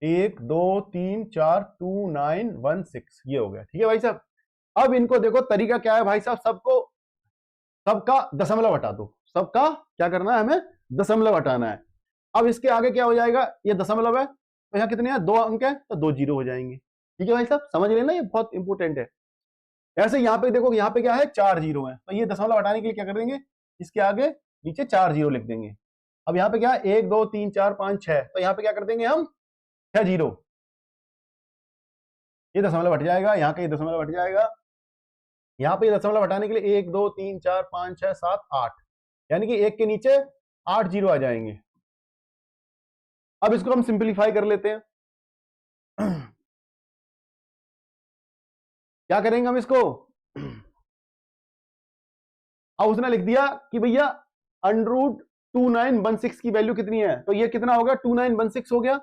1 2 3 4 2916, ये हो गया। ठीक है भाई साहब, अब इनको देखो तरीका क्या है भाई साहब, सबको सबका दशमलव हटा दो, सबका क्या करना है, हमें दशमलव हटाना है। अब इसके आगे क्या हो जाएगा, ये दशमलव है तो यहाँ कितने हैं, 2 अंक है तो 2 जीरो हो जाएंगे। ठीक है भाई साहब, समझ लेना, ये बहुत इंपॉर्टेंट है। ऐसे यहाँ पे देखो, यहाँ पे क्या है, 4 जीरो है, तो ये दशमलव हटाने के लिए क्या कर देंगे, इसके आगे नीचे 4 जीरो लिख देंगे। अब यहाँ पे क्या है, 1 2 3 4 5 6, तो यहाँ पे क्या कर देंगे हम, 6 जीरो, ये दशमलव हट जाएगा, यहाँ का ये दशमलव हट जाएगा, यहाँ पे दशमलव हटाने के लिए 1 2 3 4 5 6 7 8, यानी कि 1 के नीचे 8 जीरो आ जाएंगे। अब इसको हम सिंप्लीफाई कर लेते हैं। क्या करेंगे हम इसको, अब उसने लिख दिया कि भैया अंडरूट 2916 की वैल्यू कितनी है, तो ये कितना होगा, 2916 हो गया,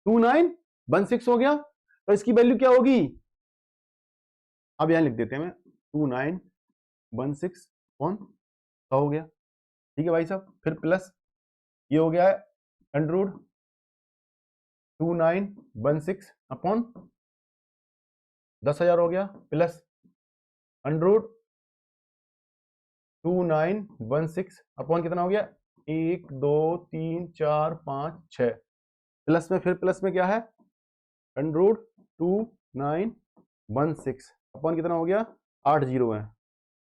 2916 हो गया, तो इसकी वैल्यू क्या होगी, अब यहां लिख देते हैं, 2916 कौन हो गया, ठीक है भाई साहब, फिर प्लस ये हो गया है अंडरूट 2916 अपॉन 10,000 हो गया, प्लस अंडरूट 2916 अपॉन कितना हो गया, 1 2 3 4 5 6, प्लस में, फिर प्लस में क्या है, अंडरूट 2916 अपॉन कितना हो गया, 8 जीरो है,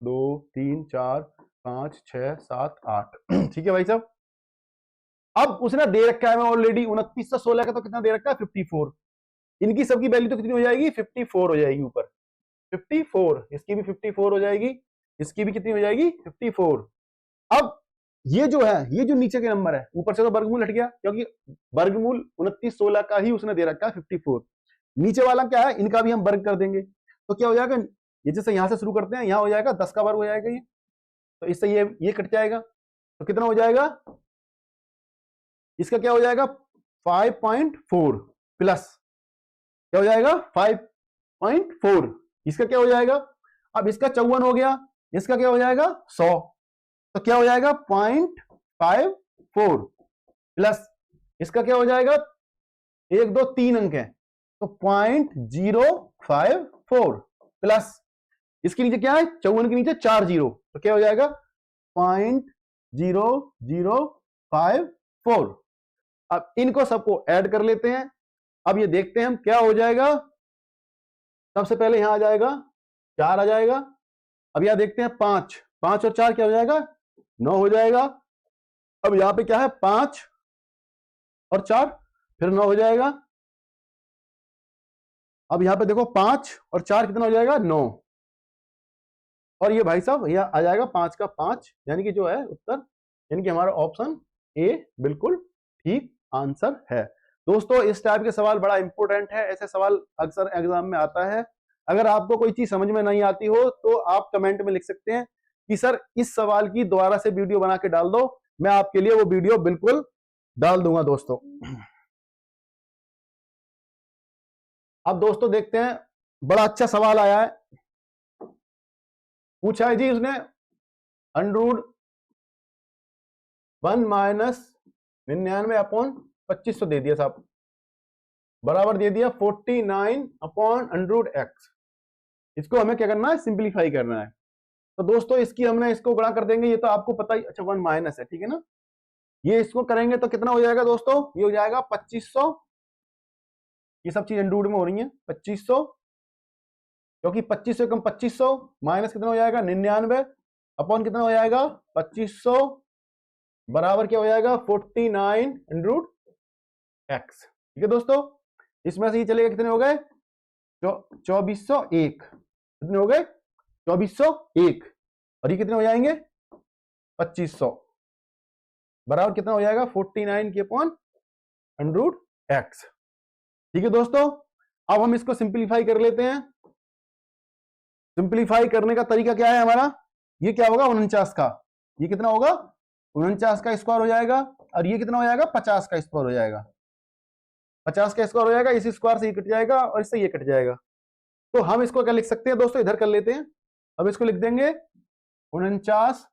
2 3 4 5 6 7 8। ठीक है भाई साहब, अब उसने दे रखा है हमें ऑलरेडी 2916 का, तो कितना दे रखा है, 54, इनकी सबकी वैल्यू तो कितनी हो जाएगी, 54 हो जाएगी ऊपर, 54, इसकी भी 54 हो जाएगी, इसकी भी कितनी हो जाएगी, 54। अब ये जो है, ये जो नीचे के नंबर है, ऊपर से तो वर्गमूल हट गया, क्योंकि वर्गमूल 2916 का ही उसने दे रखा है 54, नीचे वाला क्या है, इनका भी हम वर्ग कर देंगे, तो क्या हो जाएगा, ये जैसे यहां से शुरू करते हैं, यहां हो जाएगा 10 का वर्ग हो जाएगा ये, तो इससे ये कट जाएगा, तो कितना हो जाएगा, इसका क्या हो जाएगा, 5.4 प्लस क्या हो जाएगा, 5.4, इसका क्या हो जाएगा, अब इसका 54 हो गया, इसका क्या हो जाएगा 100, तो क्या हो जाएगा 0.54 प्लस इसका क्या हो जाएगा, 1 2 3 अंक है तो 0.054 प्लस इसके नीचे क्या है, 54 के नीचे 4 जीरो, तो क्या हो जाएगा 0.0054। अब इनको सबको ऐड कर लेते हैं, अब ये देखते हैं हम क्या हो जाएगा, सबसे पहले यहां आ जाएगा 4 आ जाएगा, अब यहां देखते हैं 5 5 और 4 क्या हो जाएगा, 9 हो जाएगा, अब यहां पे क्या है 5 और 4 फिर 9 हो जाएगा, अब यहां पे देखो 5 और 4 कितना हो जाएगा 9, और ये भाई साहब यह आ जाएगा 5 का 5, यानी कि जो है उत्तर, यानी कि हमारा ऑप्शन ए बिल्कुल ठीक आंसर है। दोस्तों इस टाइप के सवाल बड़ा इंपॉर्टेंट है, ऐसे सवाल अक्सर एग्जाम में आता है, अगर आपको कोई चीज समझ में नहीं आती हो तो आप कमेंट में लिख सकते हैं कि सर इस सवाल की दोबारा से वीडियो बना के डाल दो, मैं आपके लिए वो वीडियो बिल्कुल डाल दूंगा दोस्तों। अब दोस्तों देखते हैं, बड़ा अच्छा सवाल आया है, पूछा है जी उसने अंडरूट 1 माइनस 99 अपॉन 2500 दे दिया साहब, बराबर दे दिया 49 अपॉन अंडरूट एक्स, इसको हमें क्या करना है, सिंप्लीफाई करना है। तो दोस्तों इसकी हमने इसको गुणा कर देंगे, ये तो आपको पता ही, अच्छा 1 माइनस है, ठीक है ना, ये इसको करेंगे तो कितना हो जाएगा दोस्तों, ये हो जाएगा 2500, ये सब चीज अंडरूट में हो रही है 2500, क्योंकि 2500 कम 2500 माइनस कितना हो जाएगा 99 अपॉन कितना हो जाएगा 2500 बराबर क्या हो जाएगा 49 अंडरूट एक्स। ठीक है दोस्तों, इसमें से ये चलेगा, कितने हो गए 2401, कितने हो गए 2401, और ये कितने हो जाएंगे 2500 बराबर कितना हो जाएगा 49 के अपॉन अंडरूट एक्स। ठीक है दोस्तों, अब हम इसको सिंप्लीफाई कर लेते हैं, सिंप्लीफाई करने का तरीका क्या है हमारा, ये क्या होगा 49 का, ये कितना होगा 49 का स्क्वायर हो जाएगा, और ये कितना हो जाएगा 50 का स्क्वायर हो जाएगा, 50 का स्क्वायर हो जाएगा, इस स्क्वायर से ये कट जाएगा और इससे ये कट जाएगा, तो हम इसको क्या लिख सकते हैं दोस्तों, इधर कर लेते हैं, अब इसको लिख देंगे 49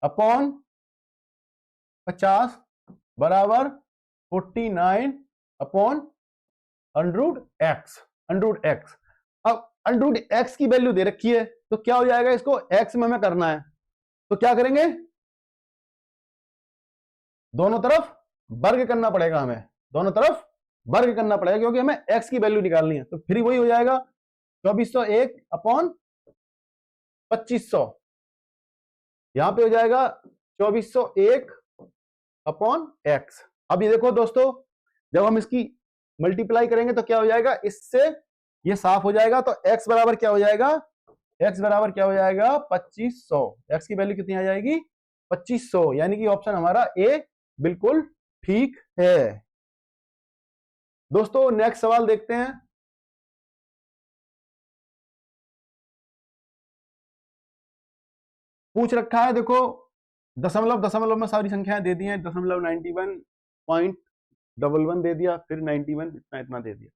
अपॉन 50 बराबर 49 upon under root x, under root x. अब अंडरूट एक्स की वैल्यू दे रखी है तो क्या हो जाएगा, इसको एक्स में हमें करना है, तो क्या करेंगे, दोनों तरफ वर्ग करना पड़ेगा हमें, दोनों तरफ वर्ग करना पड़ेगा, क्योंकि हमें x की वैल्यू निकालनी है। तो फिर वही हो जाएगा 2401 अपॉन 2500, यहां पे हो जाएगा 2401 अपॉन x। अब ये देखो दोस्तों, जब हम इसकी मल्टीप्लाई करेंगे तो क्या हो जाएगा, इससे ये साफ हो जाएगा। तो x बराबर क्या हो जाएगा, x बराबर क्या हो जाएगा 2500। x की वैल्यू कितनी आ जाएगी 2500, यानी कि ऑप्शन हमारा ए बिल्कुल ठीक है। दोस्तों नेक्स्ट सवाल देखते हैं। पूछ रखा है, देखो दशमलव, दशमलव में सारी संख्याएं दे दी हैं, दशमलव 91.11 दे दिया, फिर 91 इतना इतना दे दिया।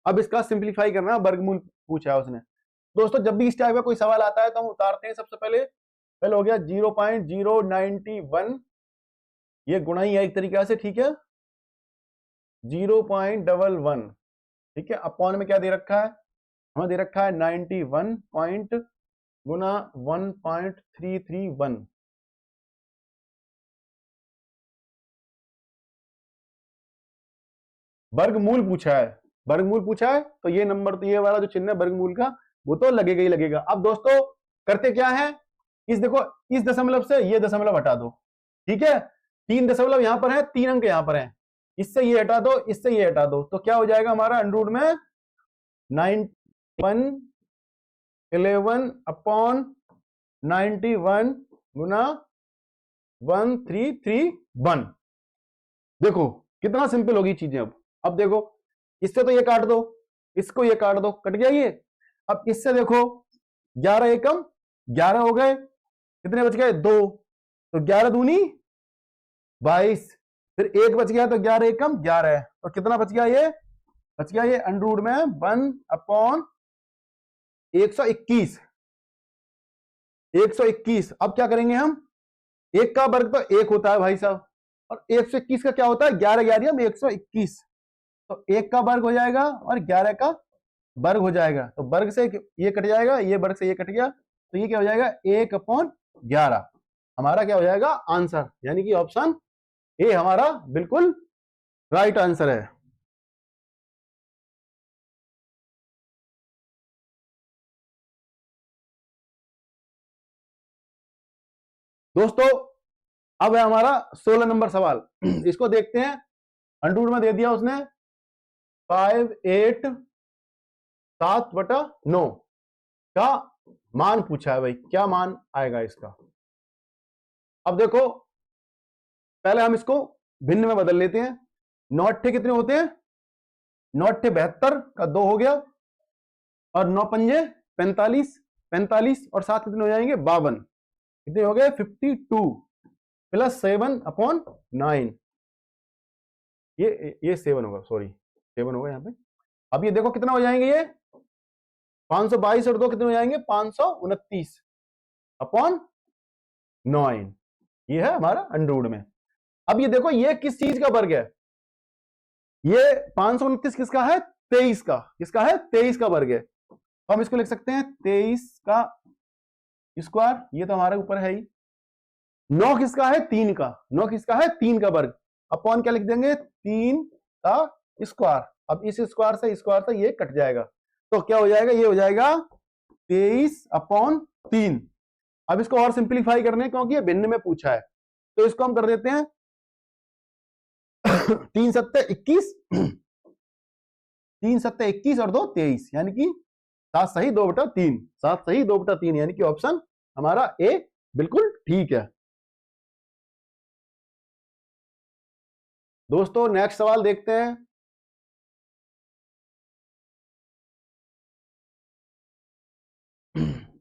अब इसका सिंप्लीफाई करना, वर्गमूल पूछा है उसने। दोस्तों जब भी इस टाइप का कोई सवाल आता है तो हम उतारते हैं सबसे पहले हो गया 0.091, ये गुणा ही है एक तरीका से, ठीक है, 0.11, ठीक है, अपॉन में क्या दे रखा है, हमें दे रखा है 91 पॉइंट गुना 1.331, वर्गमूल पूछा है, वर्गमूल पूछा है, तो ये नंबर, तो ये वाला जो चिन्ह है वर्गमूल का, वो तो लगेगा ही लगेगा। अब दोस्तों करते क्या है, इस देखो इस दशमलव से ये दशमलव हटा दो, ठीक है, 3 दशमलव यहां पर है, 3 अंक यहां पर है, इससे ये हटा दो, इससे ये हटा दो, तो क्या हो जाएगा हमारा अंडर में 9111 अपॉन 91 गुना 1331। देखो कितना सिंपल होगी चीजें। अब देखो इससे तो ये काट दो, इसको ये काट दो, कट गया ये। अब इससे देखो 11 एकम 11 हो गए, कितने बच गए 2, तो 11 दूनी 22, फिर एक बच गया तो 11 एकम 11, तो कितना बच गया, ये बच गया ये अंडर में 1 अपॉन 121, 121। अब क्या करेंगे हम, एक का वर्ग तो एक होता है भाई साहब, और 121 का क्या होता है 11 11 में 121, तो एक का वर्ग हो जाएगा और 11 का वर्ग हो जाएगा, तो वर्ग से ये कट जाएगा, ये वर्ग से ये कट गया, तो ये क्या हो जाएगा 1/11, हमारा क्या हो जाएगा आंसर, यानी कि ऑप्शन ए हमारा बिल्कुल राइट आंसर है। दोस्तों अब है हमारा 16 नंबर सवाल, इसको देखते हैं। अंडर में दे दिया उसने 5/8 का मान पूछा है भाई, क्या मान आएगा इसका। अब देखो पहले हम इसको भिन्न में बदल लेते हैं। 9 अट्ठे कितने होते हैं, 9 अट्ठे 72 का 2 हो गया, और 9 पंजे 45, 45 और 7 कितने हो जाएंगे 52, कितने हो गए 52 प्लस 7/9, ये 7 होगा, सॉरी 7 होगा यहाँ पे। अब ये देखो कितना हो जाएंगे, ये 522 और 2 कितने हो जाएंगे 529 अपॉन 9, ये है हमारा अंडर में। अब ये देखो ये किस चीज का वर्ग है, ये 529 किसका है 23 का, किसका है 23 का वर्ग है, तो हम इसको लिख सकते हैं 23 का स्क्वायर, ये तो हमारे ऊपर है ही। 9 किसका है 3 का, 9 किसका है 3 का वर्ग, अपॉन क्या लिख देंगे 3 का स्क्वायर। अब इस स्क्वायर से ये कट जाएगा, तो क्या हो जाएगा, ये हो जाएगा 23/3। अब इसको और सिंप्लीफाई करने, क्योंकि ये भिन्न में पूछा है, तो इसको हम कर देते हैं 3 सत्ते 21, 3 सत्ते 21 और 2 23, यानी कि 7 सही 2/3, 7 सही 2/3, यानी कि ऑप्शन हमारा ए बिल्कुल ठीक है। दोस्तों नेक्स्ट सवाल देखते हैं।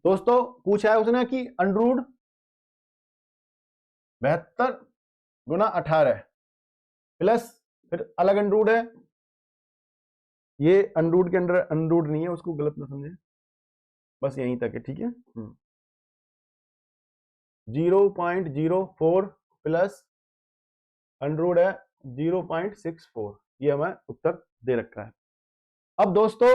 दोस्तों पूछा है उसने कि अंडर 72 गुना 18 प्लस, फिर अलग अंडर है, ये अंडर के अंदर अंडर नहीं है, उसको गलत ना समझे, बस यहीं तक है, ठीक है। 0.04 प्लस अंडर है 0.64, ये हमें उत्तर दे रखा है। अब दोस्तों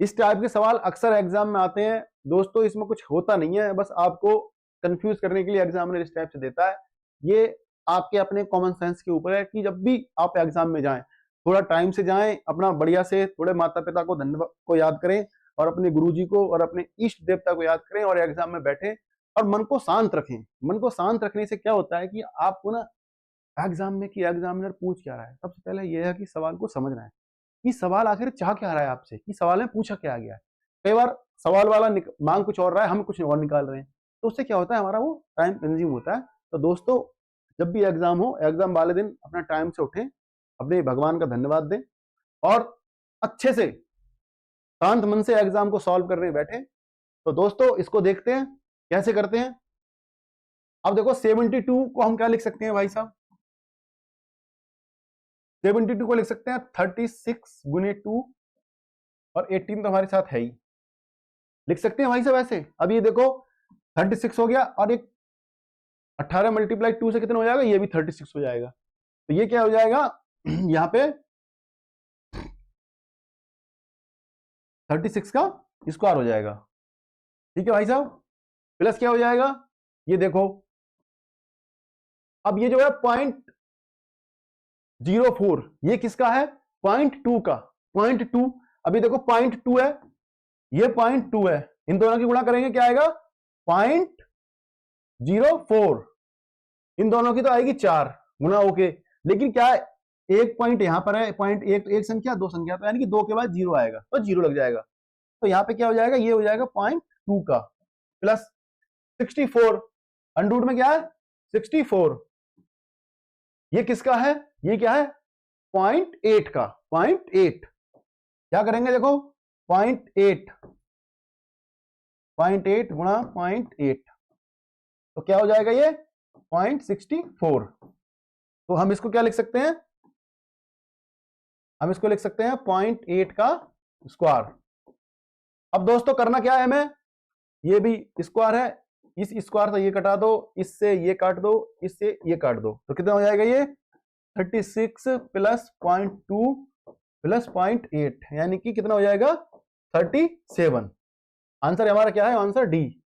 इस टाइप के सवाल अक्सर एग्जाम में आते हैं दोस्तों, इसमें कुछ होता नहीं है, बस आपको कंफ्यूज करने के लिए एग्जामिनर इस टाइप से देता है। ये आपके अपने कॉमन सेंस के ऊपर है कि जब भी आप एग्जाम में जाएं थोड़ा टाइम से जाएं, अपना बढ़िया से थोड़े माता पिता को धन्यवाद को याद करें और अपने गुरुजी को और अपने इष्ट देवता को याद करें और एग्जाम में बैठें और मन को शांत रखें। मन को शांत रखने से क्या होता है कि आपको ना एग्जाम में कि एग्जामिनर पूछ क्या रहा है, सबसे पहले यह है कि सवाल को समझना है कि सवाल आखिर चाह क्या रहा है आपसे, कि सवाल में पूछा क्या गया है। कई बार सवाल वाला मांग कुछ और रहा है, हम कुछ और निकाल रहे हैं, तो उससे क्या होता है हमारा वो टाइम कंज्यूम होता है। तो दोस्तों जब भी एग्जाम हो, एग्जाम वाले दिन अपना टाइम से उठें, अपने भगवान का धन्यवाद दें और अच्छे से शांत मन से एग्जाम को सॉल्व करने बैठे। तो दोस्तों इसको देखते हैं कैसे करते हैं। अब देखो 72 को हम क्या लिख सकते हैं भाई साहब, 72 को लिख सकते हैं 36 गुने 2 और 18 तो हमारे साथ है ही, लिख सकते हैं भाई साहब ऐसे। अब ये देखो 36 हो गया और एक 18 मल्टीप्लाई 2 से कितना हो जाएगा, ये भी 36 हो जाएगा। तो ये क्या हो जाएगा यहाँ पे 36 का स्क्वायर हो जाएगा। ठीक है भाई साहब, प्लस क्या हो जाएगा, ये देखो अब ये जो है 0.04 ये किसका है, 0.2 का, 0.2। अभी देखो 0.2 है, ये 0.2 है, इन दोनों की गुणा करेंगे क्या आएगा 0.04, इन दोनों की तो आएगी 4 गुणा होके। लेकिन क्या है एक पॉइंट यहां पर है, पॉइंट एक संख्या दो संख्या, तो यानी कि 2 के बाद 0 आएगा तो 0 लग जाएगा। तो यहाँ पे क्या हो जाएगा, ये हो जाएगा 0.2 का प्लस 64, अंडर में क्या है 64, ये किसका है, ये क्या है 0.8 का, 0.8 क्या करेंगे देखो 0.8 गुणा 0.8 तो क्या हो जाएगा ये 0.64। तो हम इसको क्या लिख सकते हैं, हम इसको लिख सकते हैं 0.8 का स्क्वायर। अब दोस्तों करना क्या है हमें, ये भी स्क्वायर है, इस स्क्वायर से ये कटा दो, इससे ये काट दो, इससे ये काट दो, तो कितना हो जाएगा ये 36 प्लस 0.2 प्लस 0.8 यानी कि कितना हो जाएगा 37। आंसर हमारा क्या है, आंसर डी,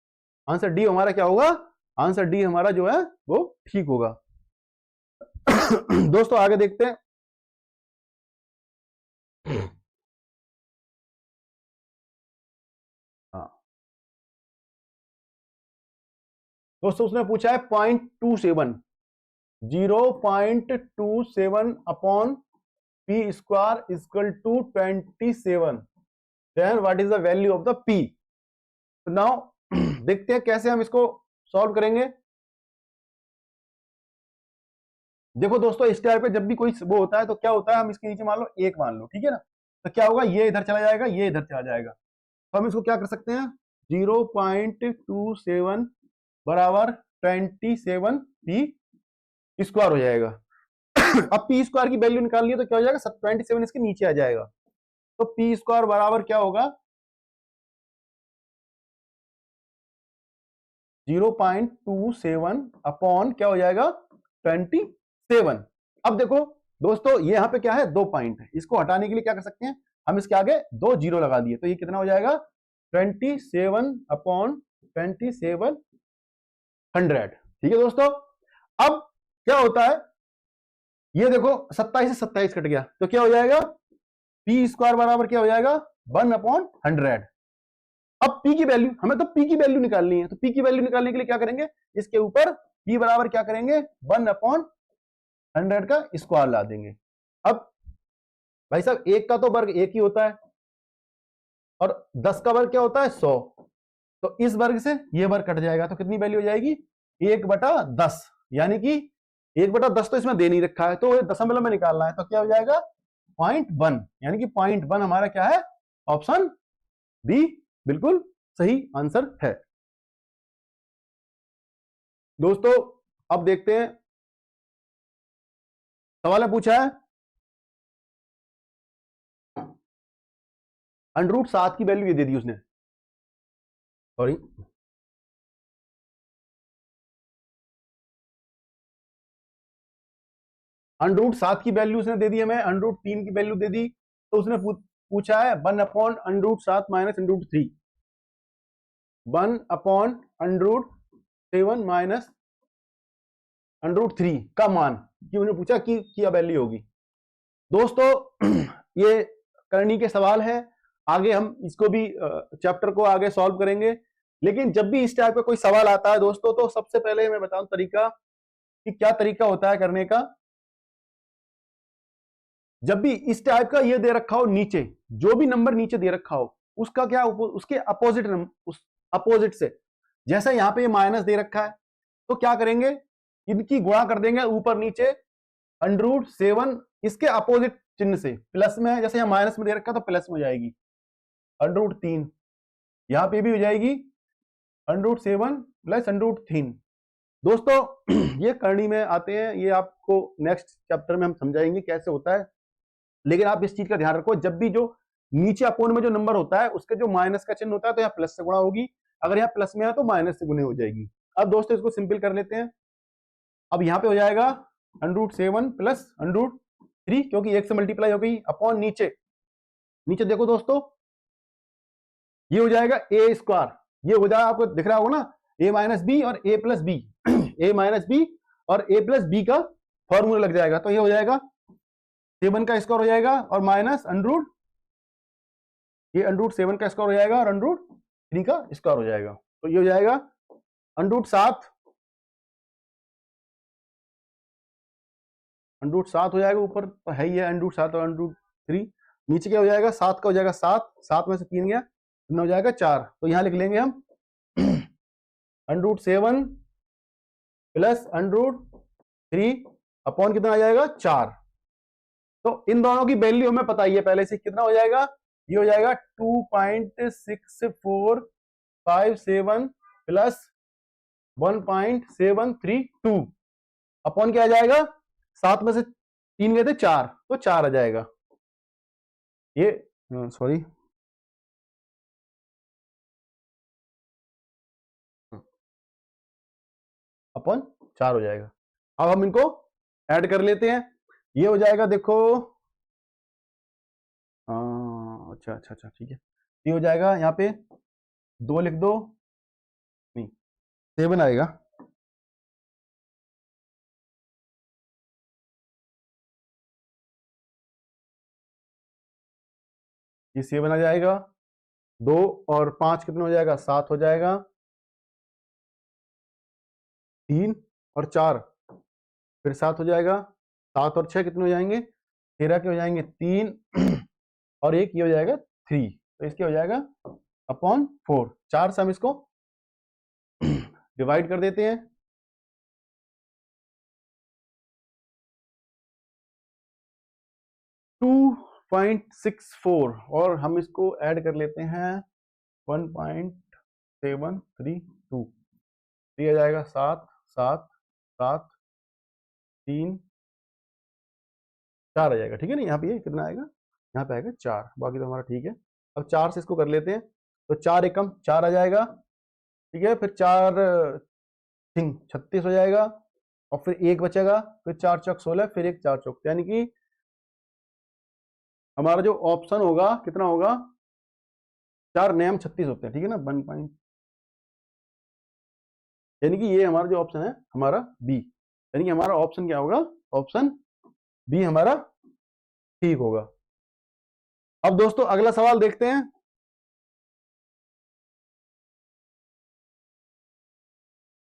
आंसर डी हमारा क्या होगा, आंसर डी हमारा जो है वो ठीक होगा। दोस्तों आगे देखते हैं। हाँ दोस्तों उसने पूछा है 0.27 0.27 upon P square equal to 27, then what is the value of the P. तो नाउ देखते हैं कैसे हम इसको सॉल्व करेंगे। देखो दोस्तों इस टाइप पे जब भी कोई वो होता है तो क्या होता है, हम इसके नीचे मान लो 1 मान लो, ठीक है ना, तो क्या होगा ये इधर चला जाएगा, ये इधर चला जाएगा, तो हम इसको क्या कर सकते हैं 0.27 बराबर 27 पी स्क्वायर हो जाएगा। अब पी स्क्वायर की वैल्यू निकाल लिया तो क्या हो जाएगा 27 इसके नीचे आ जाएगा, तो पी स्क्वायर बराबर क्या होगा 0.27 अपॉन क्या हो जाएगा 27। अब देखो दोस्तों ये यहां पे क्या है 2 पॉइंट है, इसको हटाने के लिए क्या कर सकते हैं, हम इसके आगे 2 जीरो लगा दिए, तो ये कितना हो जाएगा 27 अपॉन 2700। ठीक है दोस्तों, अब क्या होता है ये देखो 27 से 27 कट गया तो क्या हो जाएगा पी स्क्वायर बराबर क्या हो जाएगा 1 अपॉन 100। अब पी की वैल्यू हमें तो पी की वैल्यू निकालनी है, तो पी की वैल्यू निकालने के लिए क्या करेंगे, इसके ऊपर पी बराबर क्या करेंगे 1 अपॉन 100 का स्क्वायर ला देंगे। अब भाई साहब 1 का तो वर्ग 1 ही होता है और 10 का वर्ग क्या होता है 100, तो इस वर्ग से ये वर्ग कट जाएगा तो कितनी वैल्यू हो जाएगी 1/10, यानी कि 1/10 तो इसमें दे नहीं रखा है तो दशमलव में निकालना है, तो क्या हो जाएगा 0.1, यानी कि 0.1 हमारा क्या है ऑप्शन बी बिल्कुल सही आंसर है। दोस्तों अब देखते हैं सवाल में पूछा है √7 की वैल्यू ये दे दी उसने, सॉरी √7 की वैल्यू उसने दे दी हमें, √3 की वैल्यू दे दी, तो उसने पूछा है 1 अपॉन √7 माइनस √3, 1 अपॉन 7 माइनस √3 का मान, कि उन्होंने पूछा कि क्या वैल्यू होगी। दोस्तों ये करनी के सवाल है, आगे हम इसको भी चैप्टर को आगे सॉल्व करेंगे। लेकिन जब भी इस टाइप का कोई सवाल आता है दोस्तों, तो सबसे पहले मैं बताऊं तरीका कि क्या तरीका होता है करने का। जब भी इस टाइप का ये दे रखा हो, नीचे जो भी नंबर नीचे दे रखा हो उसका क्या, उसके अपोजिट उस अपोजिट से, जैसे यहां पे ये माइनस दे रखा है तो क्या करेंगे, इनकी गुणा कर देंगे ऊपर नीचे √7 इसके अपोजिट चिन्ह से, प्लस में है, जैसे यहाँ माइनस में दे रखा है तो प्लस में हो जाएगी √3, यहां पे भी हो जाएगी √7 प्लस √3। दोस्तों ये करनी में आते हैं, ये आपको नेक्स्ट चैप्टर में हम समझाएंगे कैसे होता है। लेकिन आप इस चीज का ध्यान रखो, जब भी जो नीचे अपोन में जो नंबर होता है उसके जो माइनस का चिन्ह होता है तो यहाँ प्लस से गुणा होगी, अगर यहाँ प्लस में है तो माइनस से गुणे हो जाएगी। अब दोस्तों इसको सिंपल कर लेते हैं। अब यहाँ पे हो जाएगा √7 प्लस √3, क्योंकि एक से मल्टीप्लाई हो गई, अपॉन नीचे, नीचे देखो दोस्तों ये हो जाएगा a², ये हो जाएगा, आपको दिख रहा होगा ना, a माइनस बी और a plus B a minus B और a प्लस बी का फॉर्मूला लग जाएगा, तो ये हो जाएगा 7 का स्क्वायर हो जाएगा और माइनस ये √7 का स्क्वायर हो जाएगा और √3 का स्क्वायर हो जाएगा, तो ये हो जाएगा √7 हो जाएगा, ऊपर तो है ही है √7 और √3, नीचे क्या हो जाएगा 7 का हो जाएगा 7 में से 3 गया, हो जाएगा 4, तो यहां लिख लेंगे हम √7 प्लस √3 अपॉन कितना आ जाएगा 4। तो इन दोनों की वैल्यू हमें पता ही है पहले से, कितना हो जाएगा, ये हो जाएगा 2.6457 प्लस 1.732 अपॉन क्या आ जाएगा, 7 में से 3 गए थे 4, तो 4 आ जाएगा, ये सॉरी अपॉन 4 हो जाएगा। अब हम इनको ऐड कर लेते हैं, ये हो जाएगा देखो, अच्छा ठीक है, ये हो जाएगा यहाँ पे 2 लिख दो, नहीं 7 आएगा, ये 7 आ जाएगा, 2 और 5 कितना हो जाएगा 7 हो जाएगा, 3 और 4 फिर 7 हो जाएगा, 7 और 6 कितने हो जाएंगे 13 के हो जाएंगे 3 और 1 ये हो जाएगा 3, तो इसके हो जाएगा अपॉन 4, 4 से हम इसको डिवाइड कर देते हैं, 2.64 और हम इसको ऐड कर लेते हैं 1.732, ये आ जाएगा 7 7 7 3 4 आ जाएगा, ठीक है ना, यहाँ पे ये कितना आएगा, यहाँ पे आएगा 4, बाकी तो हमारा ठीक है। अब 4 से इसको कर लेते हैं, तो 4 एकम 4 आ जाएगा, ठीक है, फिर 4 3 36 हो जाएगा और फिर 1 बचेगा, फिर 4 चौक 16, फिर 1 4 चौक, यानी कि हमारा जो ऑप्शन होगा कितना होगा, 4 नयम 36 होते हैं, ठीक है ना, 1 पॉइंट, यानी कि ये हमारा जो ऑप्शन है हमारा बी, यानी कि हमारा ऑप्शन क्या होगा, ऑप्शन बी हमारा ठीक होगा। अब दोस्तों अगला सवाल देखते हैं।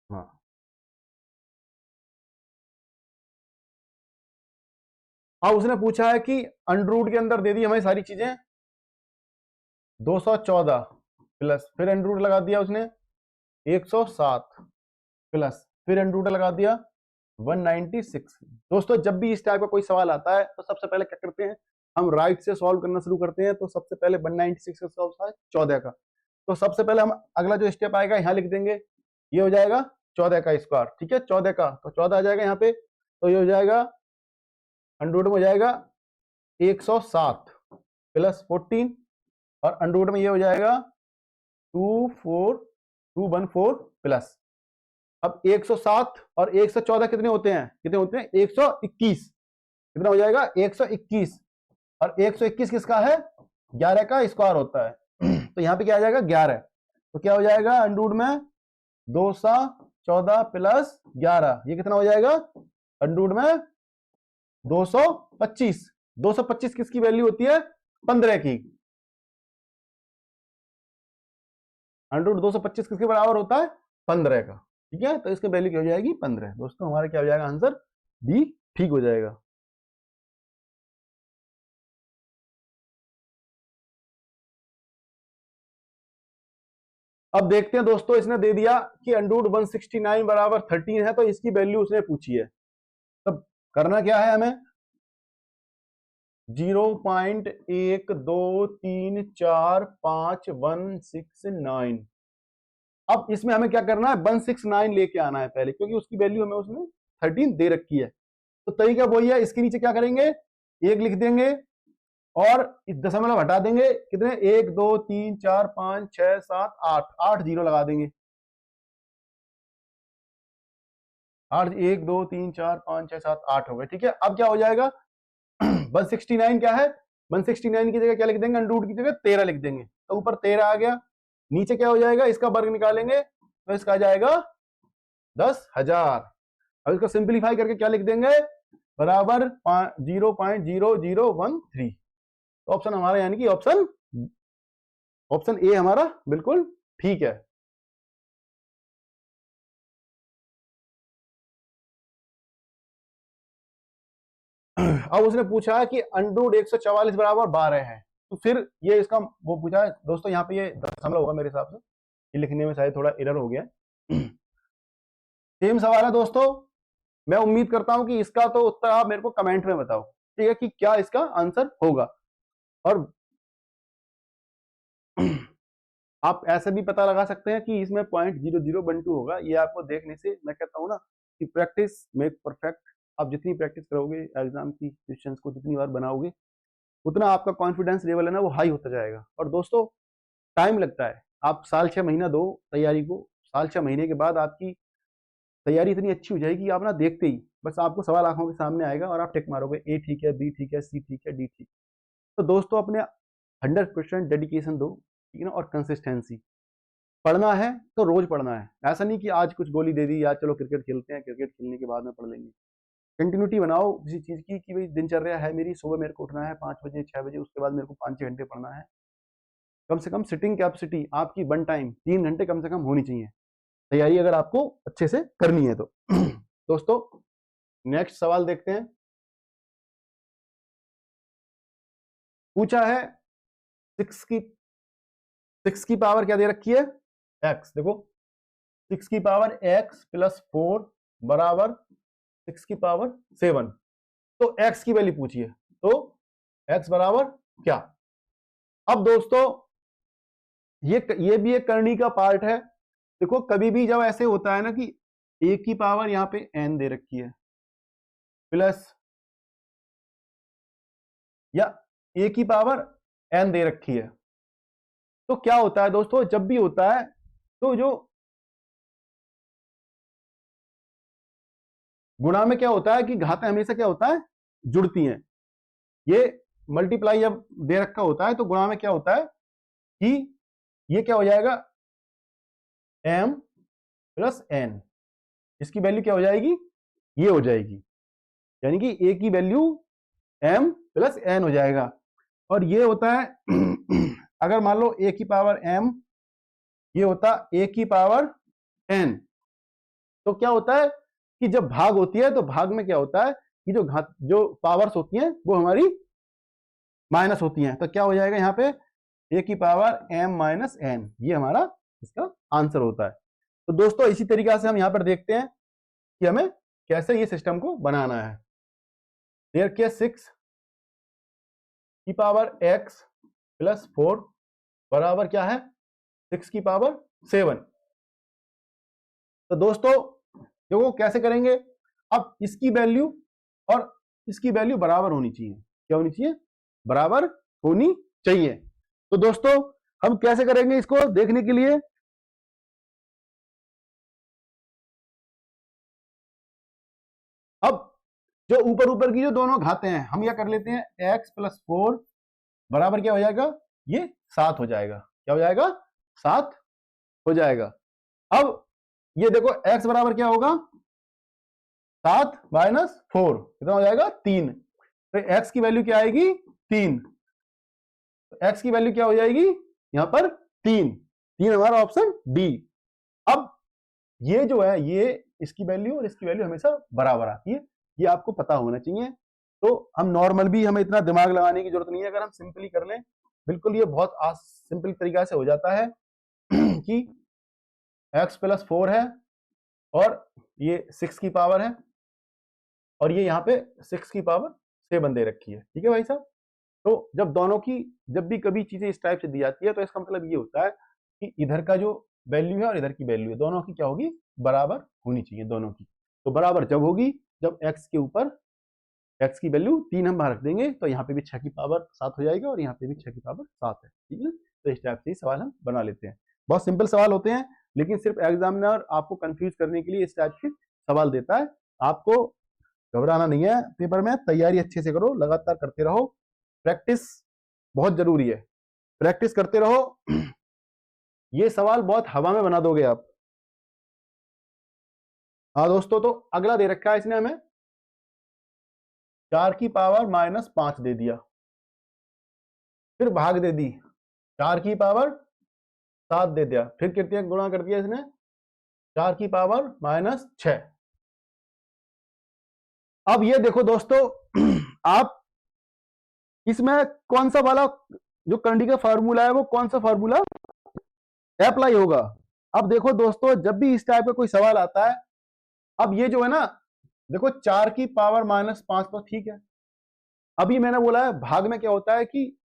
हाँ, अब उसने पूछा है कि अंडर के अंदर दे दी हमें सारी चीजें 214 प्लस, फिर अंडर लगा दिया उसने 107 प्लस, फिर अंडर लगा दिया 196। दोस्तों जब भी इस टाइप का कोई सवाल आता है तो सबसे पहले क्या करते हैं, हम राइट से सॉल्व करना शुरू करते हैं। तो सबसे पहले 196 का सॉल्व है 14 का, तो सबसे पहले हम अगला जो स्टेप आएगा यहाँ लिख देंगे, ये हो जाएगा 14 का स्क्वायर, ठीक है, 14 का, तो 14 आ जाएगा यहाँ पे, तो ये हो जाएगा 100 में हो जाएगा 107 प्लस 14 और 100 में ये हो जाएगा 24214 प्लस, अब 107 और 114 कितने होते हैं, 121, कितना हो जाएगा 121, और 121 किसका है, 11 का स्क्वायर होता है तो यहाँ पे क्या आ जाएगा 11, तो क्या हो जाएगा अंडरूट में 2 14 प्लस 11, ये कितना हो जाएगा अंडर में 225। 225 किसकी वैल्यू होती है 15 की। अंडर 225 किसके बराबर होता है 15 का। ठीक है, तो इसकी वैल्यू क्या हो जाएगी 15। दोस्तों हमारा क्या हो जाएगा आंसर बी ठीक हो जाएगा। अब देखते हैं दोस्तों, इसने दे दिया कि अंडर 169 बराबर 13 है, तो इसकी वैल्यू उसने पूछी है। तब करना क्या है हमें 0.12345169। अब इसमें हमें क्या करना है 169 लेके आना है पहले, क्योंकि उसकी वैल्यू हमें उसने 13 दे रखी है। तो तरीका वही है, इसके नीचे क्या करेंगे 1 लिख देंगे और इस दशमलव हटा देंगे, कितने 1 2 3 4 5 6 7 8, 8 जीरो लगा देंगे। 8 1 2 3 4 5 6 7 8 हो गए। ठीक है, अब क्या हो जाएगा 169 क्या है 169 की जगह क्या लिख देंगे अंडर रूट की जगह 13 लिख देंगे, तो ऊपर 13 आ गया। नीचे क्या हो जाएगा इसका वर्ग निकालेंगे तो इसका आ जाएगा 10,000। अब इसको सिंप्लीफाई करके क्या लिख देंगे बराबर 0.0013। तो ऑप्शन हमारा यानी कि ऑप्शन ए हमारा बिल्कुल ठीक है। अब उसने पूछा है कि अंडर 144 बराबर 12 है, तो फिर ये इसका वो पूछा है दोस्तों, यहाँ पे ये दशमलव होगा मेरे हिसाब से, ये लिखने में शायद थोड़ा एरर हो गया। सेम सवाल है दोस्तों, मैं उम्मीद करता हूं कि इसका तो उत्तर आप मेरे को कमेंट में बताओ, ठीक है, कि क्या इसका आंसर होगा। और आप ऐसे भी पता लगा सकते हैं कि इसमें 0.0012 होगा। ये आपको देखने से मैं कहता हूं ना कि प्रैक्टिस मेक परफेक्ट। आप जितनी प्रैक्टिस करोगे एग्जाम की क्वेश्चंस को जितनी बार बनाओगे उतना आपका कॉन्फिडेंस लेवल है ना वो हाई होता जाएगा। और दोस्तों टाइम लगता है, आप साल 6 महीना दो तैयारी को, साल 6 महीने के बाद आपकी तैयारी इतनी अच्छी हो जाएगी आप ना देखते ही बस आपको सवाल आंखों के सामने आएगा और आप टिक मारोगे ए ठीक है, बी ठीक है, सी ठीक है, डी ठीक। तो दोस्तों अपने 100% डेडिकेशन दो, ठीक है ना, और कंसिस्टेंसी। पढ़ना है तो रोज पढ़ना है, ऐसा नहीं कि आज कुछ गोली दे दी, आज चलो क्रिकेट खेलते हैं, क्रिकेट खेलने के बाद में पढ़ लेंगे। कंटिन्यूटी बनाओ किसी चीज की कि भाई दिनचर्या है मेरी, सुबह मेरे को उठना है 5 बजे 6 बजे, उसके बाद मेरे को 5-6 घंटे पढ़ना है। कम से कम सिटिंग कैपेसिटी आपकी 1 टाइम 3 घंटे कम से कम होनी चाहिए, तैयारी अगर आपको अच्छे से करनी है तो। दोस्तों नेक्स्ट सवाल देखते हैं। पूछा है 6 की पावर क्या दे रखी है x। देखो 6 की पावर x प्लस 4 बराबर 6 की पावर 7। तो x की वैल्यू पूछिए, तो x बराबर क्या। अब दोस्तों ये भी एक करनी का पार्ट है। देखो कभी भी जब ऐसे होता है ना कि a की पावर यहां पे n दे रखी है प्लस या a की पावर n दे रखी है, तो क्या होता है दोस्तों जब भी होता है तो जो गुणा में क्या होता है कि घातें हमेशा क्या होता है जुड़ती हैं। ये मल्टीप्लाई जब दे रखा होता है तो गुणा में क्या होता है कि ये क्या हो जाएगा m प्लस n, इसकी वैल्यू क्या हो जाएगी ये हो जाएगी, यानी कि a की वैल्यू m प्लस n हो जाएगा। और ये होता है अगर मान लो a की पावर m, ये होता a की पावर n, तो क्या होता है कि जब भाग होती है तो भाग में क्या होता है कि जो पावर्स होती हैं वो हमारी माइनस होती हैं, तो क्या हो जाएगा यहाँ पे a की पावर m माइनस n, ये हमारा इसका आंसर होता है। तो दोस्तों इसी तरीका से हम यहाँ पर देखते हैं कि हमें कैसे ये सिस्टम को बनाना है। देयर के 6 की पावर x प्लस 4 बराबर क्या है 6 की पावर 7। तो दोस्तों देखो कैसे करेंगे, अब इसकी वैल्यू और इसकी वैल्यू बराबर होनी चाहिए। क्या होनी चाहिए बराबर होनी चाहिए। तो दोस्तों हम कैसे करेंगे इसको देखने के लिए, अब जो ऊपर ऊपर की जो दोनों घातें हैं हम यह कर लेते हैं x प्लस 4 बराबर क्या हो जाएगा ये 7 हो जाएगा। क्या हो जाएगा 7 हो जाएगा। अब ये देखो x बराबर क्या होगा, 7 माइनस 4 कितना हो जाएगा 3। तो x की वैल्यू क्या आएगी 3। तो x की वैल्यू क्या हो जाएगी यहां पर 3। 3 हमारा ऑप्शन डी। अब ये जो है ये इसकी वैल्यू और इसकी वैल्यू हमेशा बराबर आती है, ये आपको पता होना चाहिए। तो हम नॉर्मल भी हमें इतना दिमाग लगाने की जरूरत नहीं है, अगर हम सिंपली कर लें बिल्कुल ये बहुत सिंपल तरीका से हो जाता है कि x प्लस 4 है और ये 6 की पावर है और ये यहाँ पे 6 की पावर 7 दे रखी है। ठीक है भाई साहब। तो जब दोनों की जब भी कभी चीजें इस टाइप से दी जाती है तो इसका मतलब ये होता है कि इधर का जो वैल्यू है और इधर की वैल्यू है दोनों की क्या होगी, बराबर होनी चाहिए दोनों की। तो बराबर जब होगी जब x के ऊपर x की वैल्यू 3 हम रख देंगे तो यहाँ पे भी 6 की पावर 7 हो जाएगा और यहाँ पे भी 6 की पावर 7 है। ठीक है, तो इस टाइप से सवाल हम बना लेते हैं। बहुत सिंपल सवाल होते हैं लेकिन सिर्फ एग्जामिनर आपको कंफ्यूज करने के लिए इस टाइप के सवाल देता है। आपको घबराना नहीं है, पेपर में तैयारी अच्छे से करो, लगातार करते रहो, प्रैक्टिस बहुत जरूरी है, प्रैक्टिस करते रहो। ये सवाल बहुत हवा में बना दोगे आप। हाँ दोस्तों, तो अगला दे रखा है इसने हमें 4 की पावर माइनस 5 दे दिया, फिर भाग दे दी 4 की पावर 7 दे दिया, फिर कितने गुणा कर दिया इसने 4 की पावर माइनस 6। अब ये देखो दोस्तों आप इसमें कौन सा वाला जो करंडी का फार्मूला है वो कौन सा फार्मूला अप्लाई होगा। अब देखो दोस्तों जब भी इस टाइप का कोई सवाल आता है, अब ये जो है ना देखो 4 की पावर माइनस 5 तो ठीक है, अभी मैंने बोला है भाग में क्या होता है कि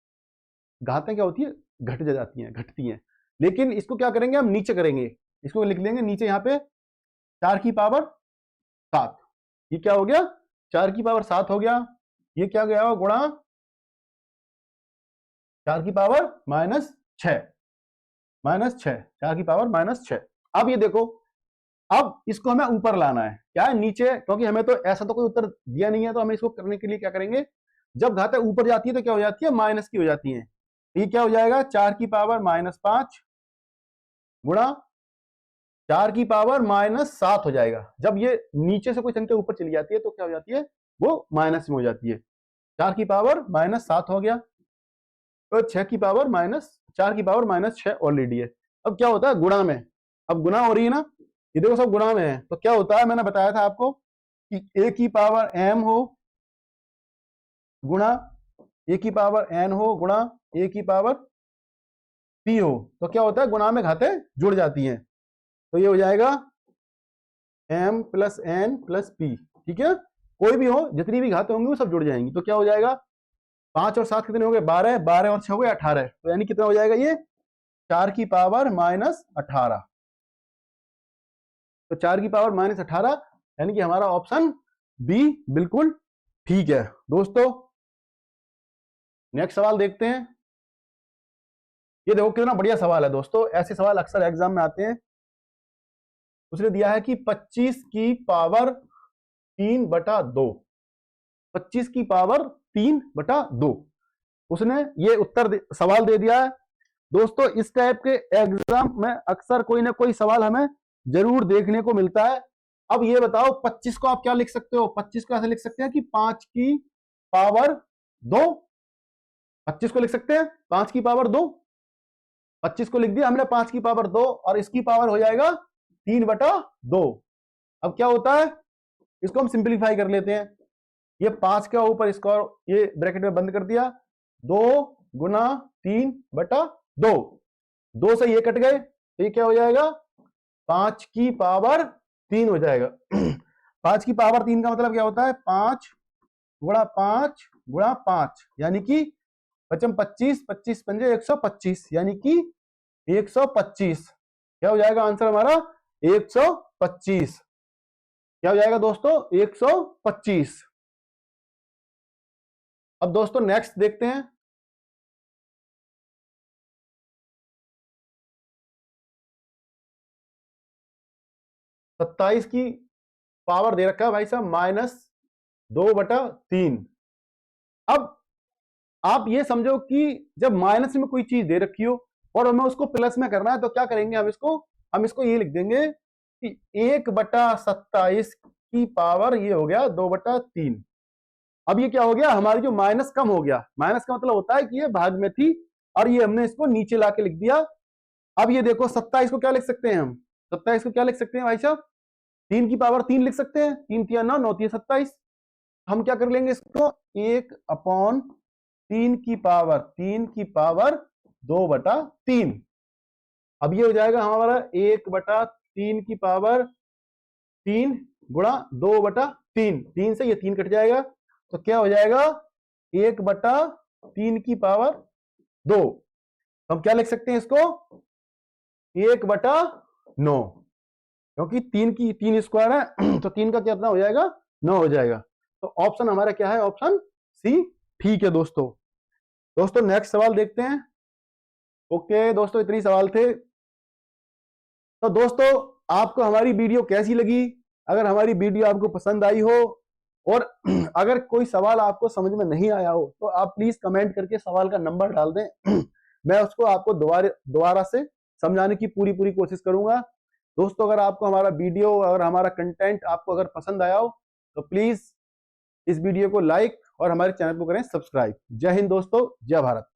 घातें क्या होती है घट जाती हैं, घटती हैं, लेकिन इसको क्या करेंगे हम नीचे करेंगे, इसको लिख लेंगे नीचे यहाँ पे 4 की पावर 7। ये क्या हो गया 4 की पावर 7 हो गया, ये क्या गया गुणा 4 की पावर माइनस 6, माइनस 6 4 की पावर माइनस 6। अब ये देखो अब इसको हमें ऊपर लाना है, क्या है नीचे, क्योंकि हमें तो ऐसा तो कोई उत्तर दिया नहीं है, तो हमें इसको करने के लिए क्या करेंगे, जब घातें ऊपर जाती है तो क्या हो जाती है माइनस की हो जाती है। ये क्या हो जाएगा 4 की पावर माइनस 5 गुणा 4 की पावर माइनस 7 हो जाएगा। जब ये नीचे से कोई संख्या ऊपर चली जाती है तो क्या हो जाती है वो माइनस में हो जाती है। 4 की पावर माइनस 7 हो गया, तो 6 की पावर माइनस 4 की पावर माइनस 6 ऑलरेडी है। अब क्या होता है गुणा में, अब गुणा हो रही है ना, ये देखो सब गुणा में है, तो क्या होता है मैंने बताया था आपको कि a की पावर m हो गुणा a की पावर n हो गुणा a की पावर p हो, तो क्या होता है गुणा में घातें जुड़ जाती हैं, तो ये हो जाएगा m plus n plus p। ठीक है, कोई भी हो जितनी भी घातें होंगी वो सब जुड़ जाएंगी, तो क्या हो जाएगा 5 और 7 कितने हो गए 12, 12 और 6 हो गए 18, तो यानी कितना हो जाएगा ये 4 की पावर माइनस 18। तो 4 की पावर माइनस 18 यानी कि हमारा ऑप्शन बी बिल्कुल ठीक है। दोस्तों नेक्स्ट सवाल देखते हैं। ये देखो कितना बढ़िया सवाल है दोस्तों, ऐसे सवाल अक्सर एग्जाम में आते हैं। उसने दिया है कि 25 की पावर 3/2, 25 की पावर 3/2, उसने ये उत्तर सवाल दे दिया है। दोस्तों इस टाइप के एग्जाम में अक्सर कोई ना कोई सवाल हमें जरूर देखने को मिलता है। अब ये बताओ 25 को आप क्या लिख सकते हो, 25 को ऐसे लिख सकते हैं कि 5 की पावर 2, 25 को लिख सकते हैं 5 की पावर 2, 25 को लिख दिया हमने 5 की पावर 2 और इसकी पावर हो जाएगा 3/2। अब क्या होता है इसको हम सिंप्लीफाई कर लेते हैं, ये 5 के ऊपर इसको ये ब्रैकेट में बंद कर दिया, 2 गुना 3/2, 2 से ये कट गए तो ये क्या हो जाएगा 5 की पावर 3 हो जाएगा। 5 की पावर 3 का मतलब क्या होता है 5 गुणा 5 गुणा 5 यानी कि 25 25 25 पंजे 125 यानी कि 125। क्या हो जाएगा आंसर हमारा 125। क्या हो जाएगा दोस्तों 125। अब दोस्तों नेक्स्ट देखते हैं। सत्ताईस की पावर दे रखा है भाई साहब -2/3। अब आप ये समझो कि जब माइनस में कोई चीज दे रखी हो और हमें उसको प्लस में करना है तो क्या करेंगे हम इसको ये लिख देंगे कि 1/27 की पावर ये हो गया 2/3। अब ये क्या हो गया, हमारी जो माइनस कम हो गया। माइनस का मतलब होता है कि ये भाग में थी और ये हमने इसको नीचे लाके लिख दिया। अब ये देखो 27 को क्या लिख सकते हैं हम, 27 को क्या लिख सकते हैं भाई साहब, 3 की पावर 3 लिख सकते हैं। 3 तिया 9, 9 तिया 27। हम क्या कर लेंगे इसको, 1/3 की पावर 2/3। अब ये हो जाएगा हमारा 1/3 की पावर 3 गुणा 2/3। 3 से ये 3 कट जाएगा, तो क्या हो जाएगा 1/3 की पावर 2। हम क्या लिख सकते हैं इसको, 1/9, क्योंकि 3 स्क्वायर है तो 3 का कितना हो जाएगा, 9 हो जाएगा। तो ऑप्शन हमारा क्या है, ऑप्शन सी ठीक है दोस्तों। दोस्तों नेक्स्ट सवाल देखते हैं। ओके दोस्तों, इतने सवाल थे। तो दोस्तों आपको हमारी वीडियो कैसी लगी, अगर हमारी वीडियो आपको पसंद आई हो और अगर कोई सवाल आपको समझ में नहीं आया हो तो आप प्लीज कमेंट करके सवाल का नंबर डाल दें मैं उसको आपको दोबारा से समझाने की पूरी कोशिश करूंगा। दोस्तों अगर आपको हमारा वीडियो और हमारा कंटेंट आपको अगर पसंद आया हो तो प्लीज इस वीडियो को लाइक और हमारे चैनल को करें सब्सक्राइब। जय हिंद दोस्तों, जय भारत।